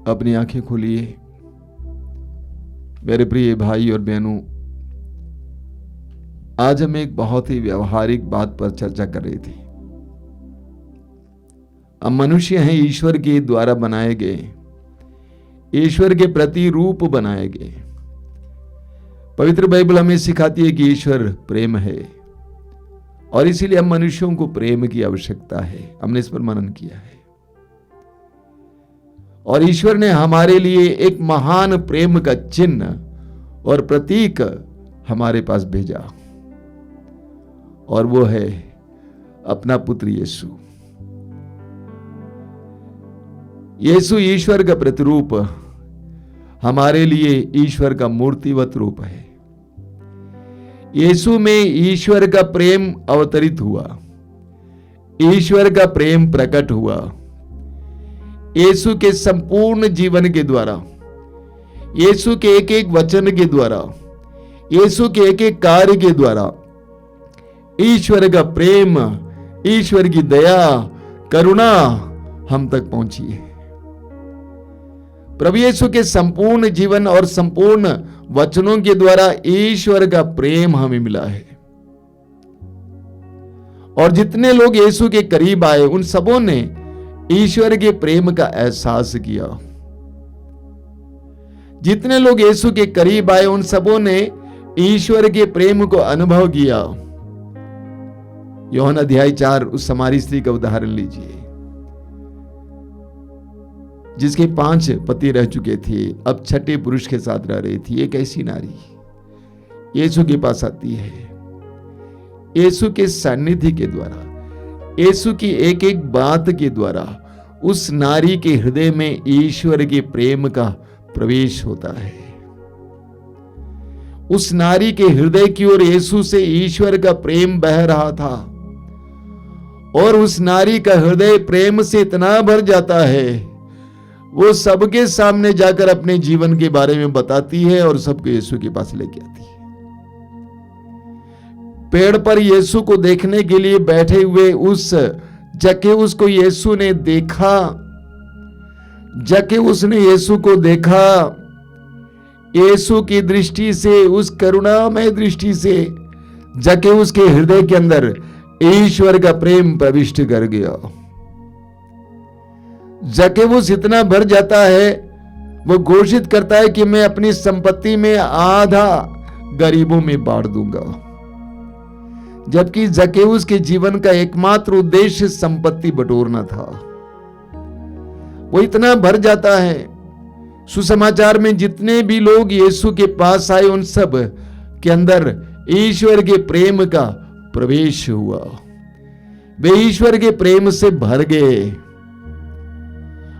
अपनी आंखें खोलिए। मेरे प्रिय भाई और बहनों, आज हम एक बहुत ही व्यवहारिक बात पर चर्चा कर रहे थे। हम मनुष्य हैं, ईश्वर के द्वारा बनाए गए, ईश्वर के प्रतिरूप बनाए गए। पवित्र बाइबल हमें सिखाती है कि ईश्वर प्रेम है और इसीलिए हम मनुष्यों को प्रेम की आवश्यकता है। हमने इस पर मनन किया है और ईश्वर ने हमारे लिए एक महान प्रेम का चिन्ह और प्रतीक हमारे पास भेजा और वो है अपना पुत्र यीशु। यीशु ईश्वर का प्रतिरूप, हमारे लिए ईश्वर का मूर्तिवत रूप है। यीशु में ईश्वर का प्रेम अवतरित हुआ, ईश्वर का प्रेम प्रकट हुआ। यीशु के संपूर्ण जीवन के द्वारा, यीशु के एक एक वचन के द्वारा, यीशु के एक एक कार्य के द्वारा ईश्वर का प्रेम, ईश्वर की दया, करुणा हम तक पहुंची है। प्रभु यीशु के संपूर्ण जीवन और संपूर्ण वचनों के द्वारा ईश्वर का प्रेम हमें मिला है। और जितने लोग यीशु के करीब आए उन सबों ने ईश्वर के प्रेम का एहसास किया। जितने लोग यीशु के करीब आए उन सबों ने ईश्वर के प्रेम को अनुभव किया। यूहन्ना अध्याय 4 उस समारी स्त्री का उदाहरण लीजिए, जिसके 5 पति रह चुके थे, अब 6ठे पुरुष के साथ रह रही थी। एक ऐसी नारी यीशु के पास आती है। यीशु के सानिध्य के द्वारा, यीशु की एक एक बात के द्वारा उस नारी के हृदय में ईश्वर के प्रेम का प्रवेश होता है। उस नारी के हृदय की ओर यीशु से ईश्वर का प्रेम बह रहा था और उस नारी का हृदय प्रेम से इतना भर जाता है, वो सबके सामने जाकर अपने जीवन के बारे में बताती है और सबको यीशु के पास लेके आती है। पेड़ पर यीशु को देखने के लिए बैठे हुए उस जक्केउस को यीशु ने देखा। जक्केउस ने यीशु को देखा। यीशु की दृष्टि से, उस करुणामय दृष्टि से जक्केउस के हृदय के अंदर ईश्वर का प्रेम प्रविष्ट कर गया। जक्केउस इतना भर जाता है, वो घोषित करता है कि मैं अपनी संपत्ति में आधा गरीबों में बांट दूंगा। जबकि जक्केउस के जीवन का एकमात्र उद्देश्य संपत्ति बटोरना था। वो इतना भर जाता है। सुसमाचार में जितने भी लोग यीशु के पास आए उन सब के अंदर ईश्वर के प्रेम का प्रवेश हुआ। वे ईश्वर के प्रेम से भर गए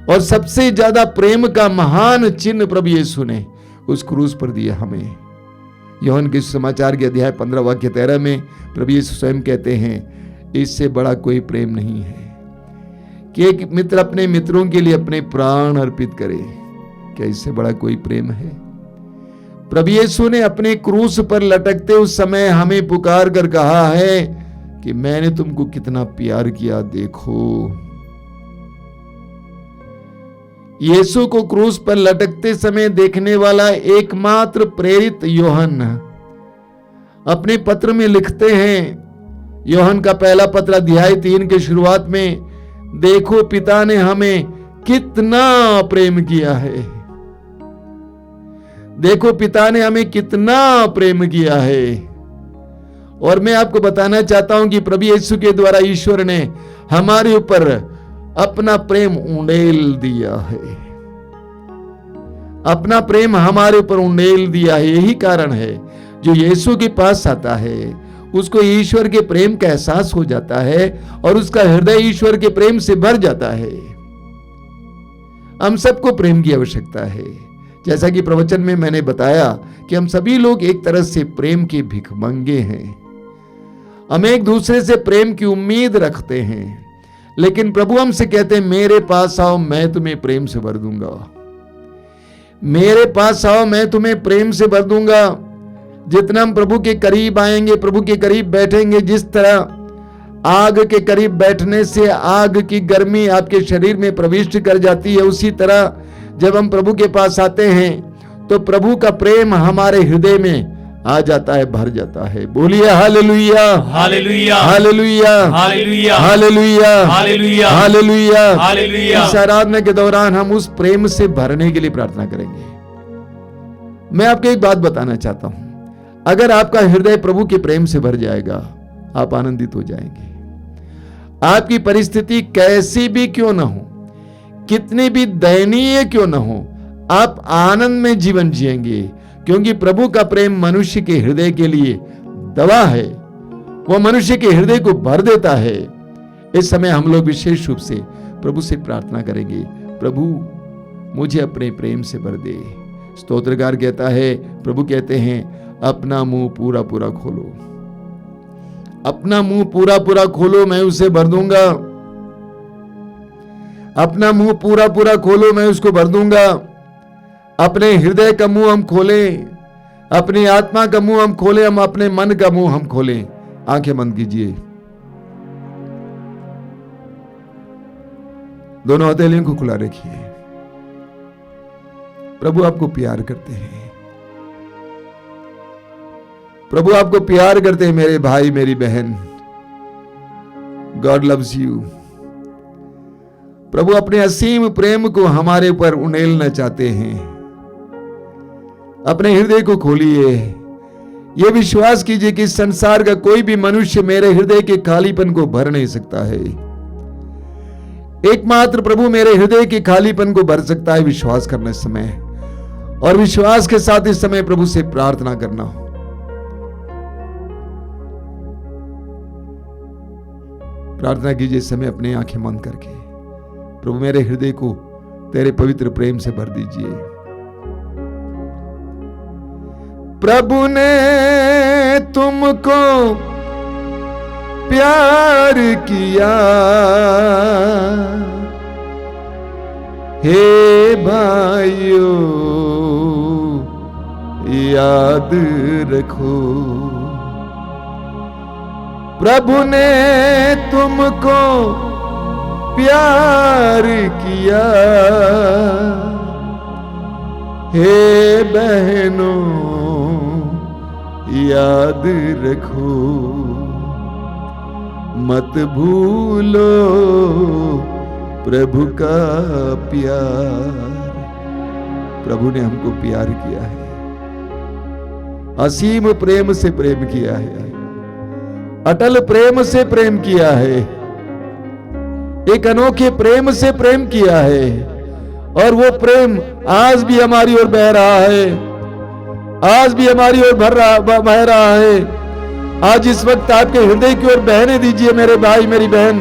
और सबसे ज्यादा प्रेम का महान चिन्ह प्रभु यीशु ने उस क्रूस पर दिया हमें। यूहन्ना के समाचार के अध्याय 15 वाक्य 13 में प्रभु यीशु स्वयं कहते हैं, इससे बड़ा कोई प्रेम नहीं है कि एक मित्र अपने मित्रों के लिए अपने प्राण अर्पित करे। क्या इससे बड़ा कोई प्रेम है? प्रभु यीशु ने अपने क्रूस पर लटकते उस समय हमें पुकार कर कहा है कि मैंने तुमको कितना प्यार किया, देखो। यीशु को क्रूस पर लटकते समय देखने वाला एकमात्र प्रेरित यूहन्ना अपने पत्र में लिखते हैं, यूहन्ना का पहला पत्र अध्याय 3 के शुरुआत में, देखो पिता ने हमें कितना प्रेम किया है। देखो पिता ने हमें कितना प्रेम किया है। और मैं आपको बताना चाहता हूं कि प्रभु यीशु के द्वारा ईश्वर ने हमारे ऊपर अपना प्रेम उंडेल दिया है। अपना प्रेम हमारे ऊपर उंडेल दिया है। यही कारण है जो यीशु के पास आता है उसको ईश्वर के प्रेम का एहसास हो जाता है और उसका हृदय ईश्वर के प्रेम से भर जाता है। हम सबको प्रेम की आवश्यकता है। जैसा कि प्रवचन में मैंने बताया कि हम सभी लोग एक तरह से प्रेम के भिखमंगे हैं। हम एक दूसरे से प्रेम की उम्मीद रखते हैं, लेकिन प्रभु हमसे कहते हैं, मेरे पास आओ, मैं तुम्हें प्रेम से भर दूंगा। मेरे पास आओ, मैं तुम्हें प्रेम से भर दूंगा। जितना हम प्रभु के करीब आएंगे, प्रभु के करीब बैठेंगे, जिस तरह आग के करीब बैठने से आग की गर्मी आपके शरीर में प्रविष्ट कर जाती है, उसी तरह जब हम प्रभु के पास आते हैं तो प्रभु का प्रेम हमारे हृदय में आ जाता है, भर जाता है। बोलिए hallelujah, hallelujah, hallelujah, hallelujah, hallelujah, hallelujah, hallelujah. Hallelujah. इस आराधना के दौरान हम उस प्रेम से भरने के लिए प्रार्थना करेंगे। मैं आपको एक बात बताना चाहता हूं, अगर आपका हृदय प्रभु के प्रेम से भर जाएगा, आप आनंदित हो जाएंगे। आपकी परिस्थिति कैसी भी क्यों ना हो, कितनी भी दयनीय क्यों ना हो, आप आनंद में जीवन जिएंगे, क्योंकि प्रभु का प्रेम मनुष्य के हृदय के लिए दवा है। वो मनुष्य के हृदय को भर देता है। इस समय हम लोग विशेष रूप से प्रभु से प्रार्थना करेंगे, प्रभु मुझे अपने प्रेम से भर दे। स्तोत्रकार कहता है, प्रभु कहते हैं, अपना मुंह पूरा पूरा खोलो, अपना मुंह पूरा पूरा खोलो, मैं उसे भर दूंगा। अपना मुंह पूरा पूरा खोलो, मैं उसको भर दूंगा। अपने हृदय का मुंह हम खोलें, अपनी आत्मा का मुंह हम खोलें, हम अपने मन का मुंह हम खोलें। आंखें बंद कीजिए, दोनों हथेलियों को खुला रखिए। प्रभु आपको प्यार करते हैं, प्रभु आपको प्यार करते हैं मेरे भाई मेरी बहन। God loves you. प्रभु अपने असीम प्रेम को हमारे ऊपर उंडेलना चाहते हैं। अपने हृदय को खोलिए, यह विश्वास कीजिए कि संसार का कोई भी मनुष्य मेरे हृदय के खालीपन को भर नहीं सकता है। एकमात्र प्रभु मेरे हृदय के खालीपन को भर सकता है। विश्वास करना इस समय, और विश्वास के साथ इस समय प्रभु से प्रार्थना करना। प्रार्थना कीजिए इस समय अपनी आंखें बंद करके, प्रभु मेरे हृदय को तेरे पवित्र प्रेम से भर दीजिए। प्रभु ने तुमको प्यार किया, हे भाइयों याद रखो। प्रभु ने तुमको प्यार किया, हे बहनों याद रखो। मत भूलो प्रभु का प्यार। प्रभु ने हमको प्यार किया है, असीम प्रेम से प्रेम किया है, अटल प्रेम से प्रेम किया है, एक अनोखे प्रेम से प्रेम किया है। और वो प्रेम आज भी हमारी ओर बह रहा है, आज भी हमारी ओर बह रहा है। आज इस वक्त आपके हृदय की ओर बहने दीजिए मेरे भाई मेरी बहन।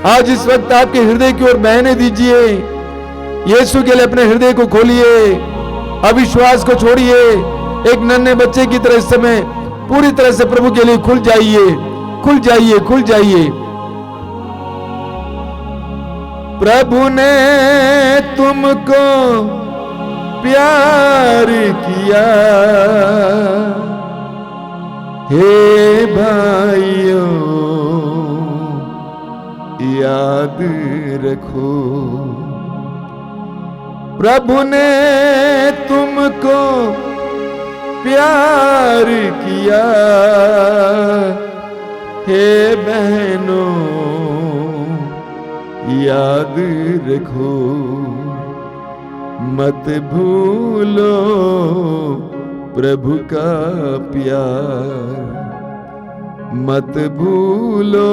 आज इस वक्त आपके हृदय की ओर बहने दीजिए। यीशु के लिए अपने हृदय को खोलिए, अविश्वास को छोड़िए। एक नन्हे बच्चे की तरह इस समय पूरी तरह से प्रभु के लिए खुल जाइए, खुल जाइए, खुल जाइए। प्रभु ने तुमको प्यार किया, हे भाइयों याद रखो। प्रभु ने तुमको प्यार किया, हे बहनों याद रखो। मत भूलो प्रभु का प्यार, मत भूलो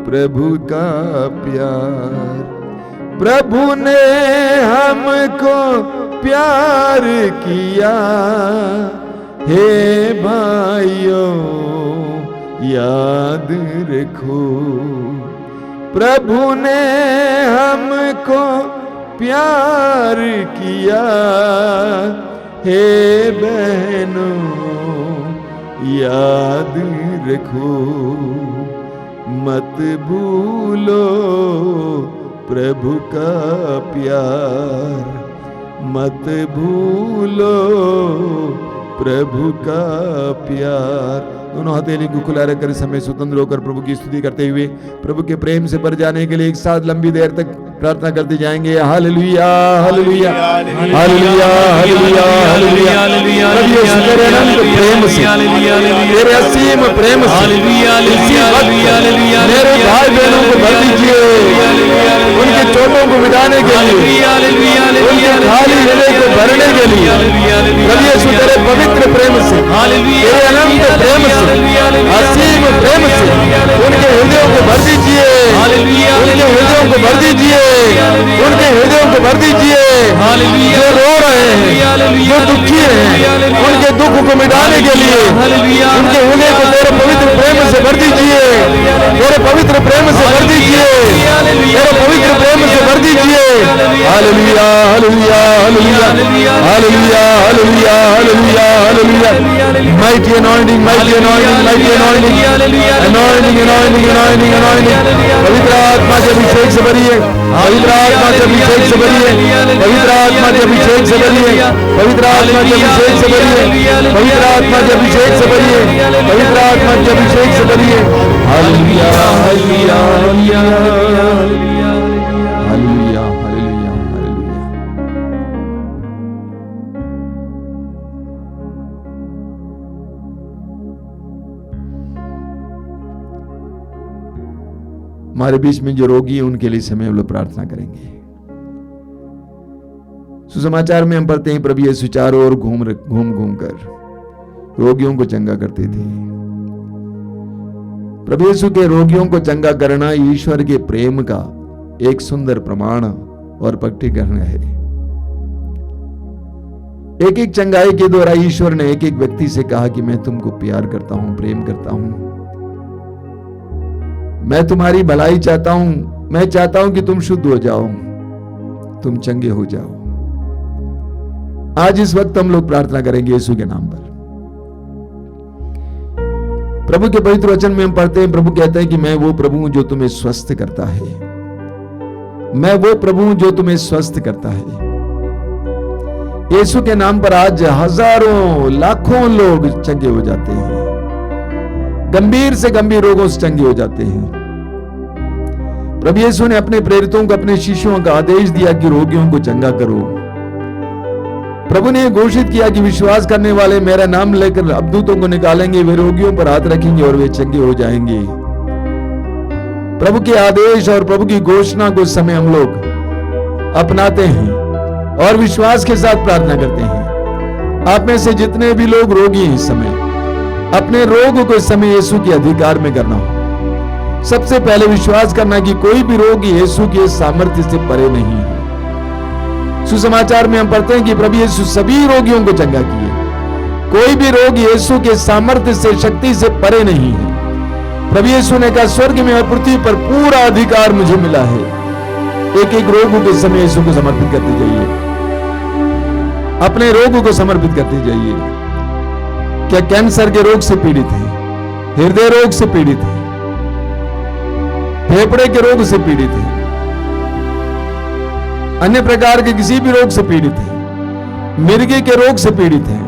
प्रभु का प्यार। प्रभु ने हमको प्यार किया, हे भाइयों याद रखो। प्रभु ने हमको प्यार किया, हे बहनों याद रखो। मत भूलो प्रभु का प्यार, मत भूलो प्रभु का प्यार। दोनों हथेली को खुला रखकर इस समय स्वतंत्र होकर प्रभु की स्तुति करते हुए प्रभु के प्रेम से भर जाने के लिए एक साथ लंबी देर तक प्रार्थना करते जाएंगे। Hallelujah hallelujah hallelujah hallelujah hallelujah. प्रभु यीशु तेरे अनंत प्रेम से, तेरे असीम प्रेम से इसी वक्त मेरे भाई बहनों को भर दीजिए, उनके चोटों को मिटाने के लिए, उनके खाली हृदय को भरने के लिए। प्रभु यीशु तेरे पवित्र प्रेम से, तेरे अनंत प्रेम से, असीम प्रेम से उनके हृदयों को भर दीजिए, उनके हृदयों को भर दीजिए, उनके हृदयों को भर दीजिए। जो रो रहे हैं, जो दुखी हैं, उनके दुख को मिटाने के लिए उनके हृदय को तेरे पवित्र प्रेम से भर दीजिए, तेरे पवित्र प्रेम से भर दीजिए, तेरे पवित्र प्रेम से भर दीजिए। Hallelujah hallelujah hallelujah hallelujah hallelujah hallelujah hallelujah. Mighty anointing, mighty anointing, mighty anointing, anointing, anointing, anointing, anointing। पवित्र आत्मा के अभिषेक से भरिए, पवित्र आत्मा के अभिषेक से भरिए, पवित्र आत्मा के अभिषेक से भरिए, पवित्र आत्मा के अभिषेक से भरिए, पवित्र आत्मा के अभिषेक से भरिए, पवित्र आत्मा के अभिषेक से भरिए। Hallelujah hallelujah hallelujah hallelujah hallelujah hallelujah. हमारे बीच में जो रोगी हैं उनके लिए समय हम लोग प्रार्थना करेंगे। सुसमाचार में हम पढ़ते हैं प्रभु यीशु चारों ओर घूम कर रोगियों को चंगा करते थे। प्रभु यीशु के रोगियों को चंगा करना ईश्वर के प्रेम का एक सुंदर प्रमाण और प्रकटीकरण है। एक एक चंगाई के द्वारा ईश्वर ने एक एक व्यक्ति से कहा कि मैं तुमको प्यार करता हूं, प्रेम करता हूं, मैं तुम्हारी भलाई चाहता हूं, मैं चाहता हूं कि तुम शुद्ध हो जाओ, तुम चंगे हो जाओ। आज इस वक्त हम लोग प्रार्थना करेंगे यीशु के नाम पर। प्रभु के पवित्र वचन में हम पढ़ते हैं, प्रभु कहते हैं कि मैं वो प्रभु हूं जो तुम्हें स्वस्थ करता है, मैं वो प्रभु हूं जो तुम्हें स्वस्थ करता है। यीशु के नाम पर आज हजारों लाखों लोग चंगे हो जाते हैं, गंभीर से गंभीर रोगों से चंगे हो जाते हैं। प्रभु यीशु ने अपने प्रेरितों को, अपने शिष्यों का आदेश दिया कि रोगियों को चंगा करो। प्रभु ने घोषित किया कि विश्वास करने वाले मेरा नाम लेकर अबदूतों को निकालेंगे, वे रोगियों पर हाथ रखेंगे और वे चंगे हो जाएंगे। प्रभु के आदेश और प्रभु की घोषणा को इस समय हम लोग अपनाते हैं और विश्वास के साथ प्रार्थना करते हैं। आप में से जितने भी लोग रोगी हैं इस समय, अपने रोग को इस समय यीशु के अधिकार में करना हो। सबसे पहले विश्वास करना कि कोई भी रोग यीशु के सामर्थ्य से परे नहीं है। सुसमाचार में हम पढ़ते हैं कि प्रभु यीशु सभी रोगियों को चंगा किए, कोई भी रोग यीशु के सामर्थ्य से, शक्ति से परे नहीं है। प्रभु यीशु ने कहा स्वर्ग में और पृथ्वी पर पूरा अधिकार मुझे मिला है। एक एक रोग के समय यीशु को समर्पित करते जाइए, अपने रोग को समर्पित करते जाइए। क्या कैंसर के रोग से पीड़ित है, हृदय रोग से पीड़ित है, फेफड़े के रोग से पीड़ित है, अन्य प्रकार के किसी भी रोग से पीड़ित है, मिर्गी के रोग से पीड़ित है,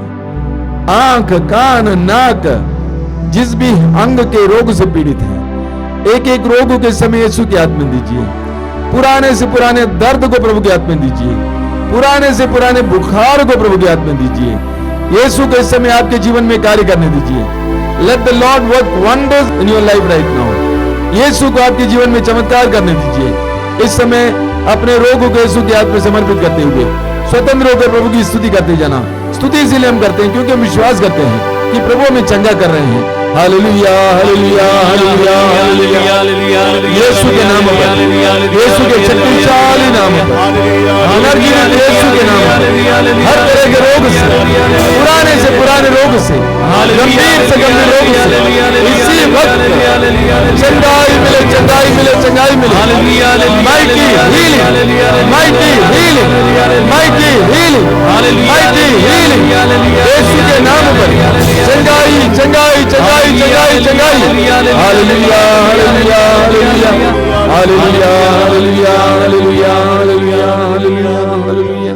आंख, कान, नाक, जिस भी अंग के रोग से पीड़ित है, एक एक रोग के समय यीशु के हाथ में दीजिए। पुराने से पुराने दर्द को प्रभु के हाथ में दीजिए, पुराने से पुराने बुखार को प्रभु के हाथ में दीजिए। यीशु को इस समय आपके जीवन में कार्य करने दीजिए। Let the lord work wonders in your life right now. यीशु को आपके जीवन में चमत्कार करने दीजिए। इस समय अपने रोगों को यीशु के हाथ में समर्पित करते हुए स्वतंत्र होकर प्रभु की स्तुति करते जाना। स्तुति इसलिए हम करते हैं क्योंकि हम विश्वास करते हैं कि प्रभु हमें चंगा कर रहे हैं। Hallelujah hallelujah hallelujah hallelujah. यीशु के नाम पर, यीशु के शक्तिशाली नाम पर, अनर्गित यीशु के नाम पर हर तरह के रोग से, पुराने से पुराने रोग से, गंभीर से गंभीर रोग से इसी वक्त चंगाई मिले, चंगाई मिले, चंगाई मिले। Mighty healing, mighty healing, mighty healing, mighty healing. यीशु के नाम पर चंगाई, चंगाई, चंगाई, चंगाई, चंगाई। हालेलुया hallelujah hallelujah hallelujah hallelujah hallelujah hallelujah hallelujah हालेलुया।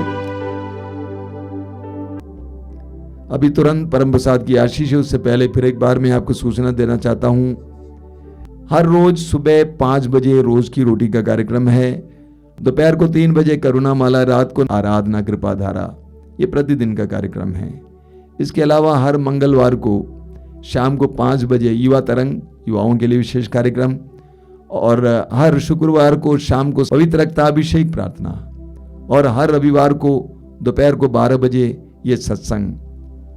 अभी तुरंत परम प्रसाद की आशीष है, उससे पहले फिर एक बार मैं आपको सूचना देना चाहता हूं। हर रोज सुबह 5 बजे रोज की रोटी का कार्यक्रम है दोपहर को 3 बजे करुणा माला, रात को आराधना कृपा धारा। ये प्रतिदिन का कार्यक्रम है। इसके अलावा हर मंगलवार को शाम को 5 बजे युवा तरंग, युवाओं के लिए विशेष कार्यक्रम, और हर शुक्रवार को शाम को पवित्र रक्ताभिषेक प्रार्थना, और हर रविवार को दोपहर को 12 बजे ये सत्संग।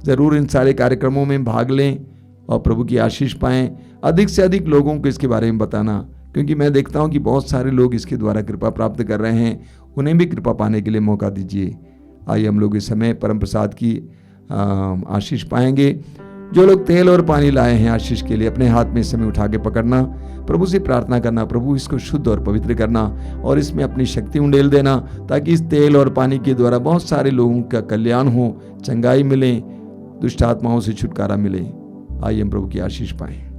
जरूर इन सारे कार्यक्रमों में भाग लें और प्रभु की आशीष पाएं। अधिक से अधिक लोगों को इसके बारे में बताना, क्योंकि मैं देखता हूं कि बहुत सारे लोग इसके द्वारा कृपा प्राप्त कर रहे हैं। उन्हें भी कृपा पाने के लिए मौका दीजिए। आइए हम लोग इस समय परम प्रसाद की आशीष पाएंगे। जो लोग तेल और पानी लाए हैं आशीष के लिए, अपने हाथ में इस समय उठा के पकड़ना, प्रभु से प्रार्थना करना, प्रभु इसको शुद्ध और पवित्र करना और इसमें अपनी शक्ति उंडेल देना, ताकि इस तेल और पानी के द्वारा बहुत सारे लोगों का कल्याण हो, चंगाई मिले, दुष्ट आत्माओं से छुटकारा मिले। आइए हम प्रभु की आशीष पाएं।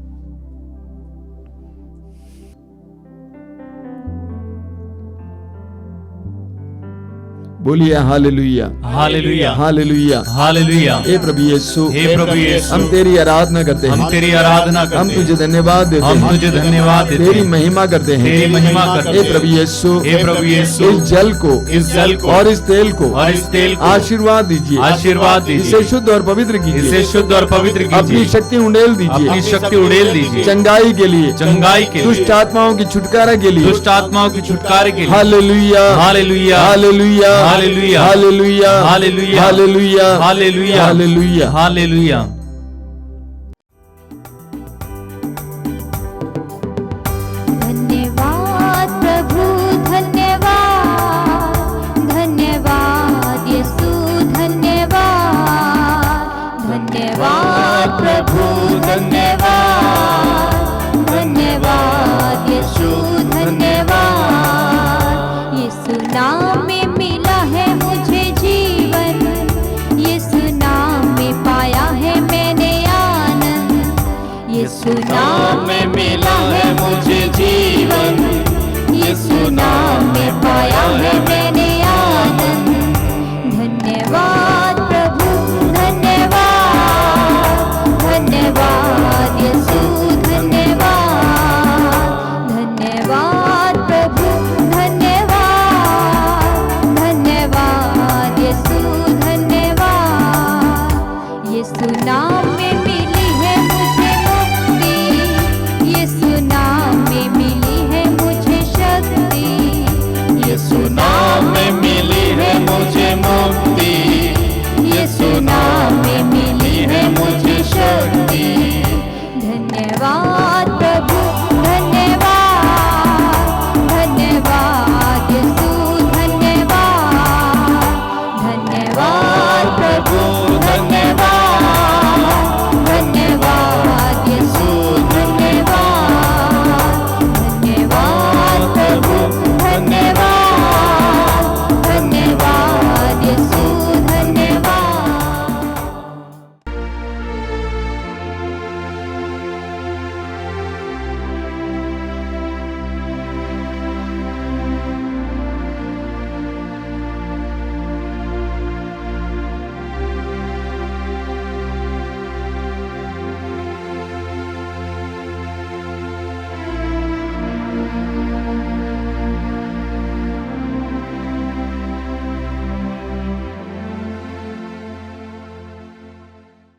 बोलिए हालेलुया, हालेलुया, हालेलुया, हालेलुया। हे प्रभु यीशु, हे प्रभु यीशु, हम तेरी आराधना करते हैं, हम तेरी आराधना करते हम हैं, तुझे धन्यवाद देते हम हैं, तुझे धन्यवाद देते तेरी हैं, महिमा करते हैं, तेरी महिमा करते हे हैं। प्रभु यीशु, हे प्रभु यीशु, इस जल को, इस जल को और इस तेल को, और इस तेल को आशीर्वाद दीजिए, आशीर्वाद इसे दीजिए, शुद्ध और पवित्र इसे कीजिए, शुद्ध और पवित्र अपनी कीजिए, शक्ति उंडेल अपनी दीजिए, शक्ति उड़ेल दीजिए, चंगाई के लिए, चंगाई के दुष्ट लिए, आत्माओं की छुटकारा के लिए, दुष्ट आत्माओं की छुटकारे के लिए। Hallelujah, hallelujah, hallelujah, hallelujah, hallelujah, hallelujah, hallelujah, hallelujah, hallelujah. Hallelujah. धन्यवाद प्रभु, धन्यवाद, धन्यवाद यीशु, धन्यवाद, धन्यवाद प्रभु, धन्यवाद, धन्यवाद यीशु, धन्यवाद। यीशु नाम में मिला है मुझे जीवन, यीशु नाम में पाया है मैंने आनंद, यीशु नाम में मिला है मुझे जीवन, यीशु नाम में पाया है मैंने आनंद। धन्यवाद प्रभु, धन्यवाद, धन्यवाद यीशु, धन्यवाद, धन्यवाद प्रभु, धन्यवाद, धन्यवाद यीशु, धन्यवाद। यीशु नाम में मिली है मुझे मुक्ति, यीशु नाम में मिली है मुझे शक्ति, यीशु नाम में मिली है मुझे मुक्ति, यीशु नाम में मिली है मुझे शक्ति। धन्यवाद प्रभु, धन्यवाद, धन्यवाद यीशु, धन्यवाद, धन्यवाद प्रभु,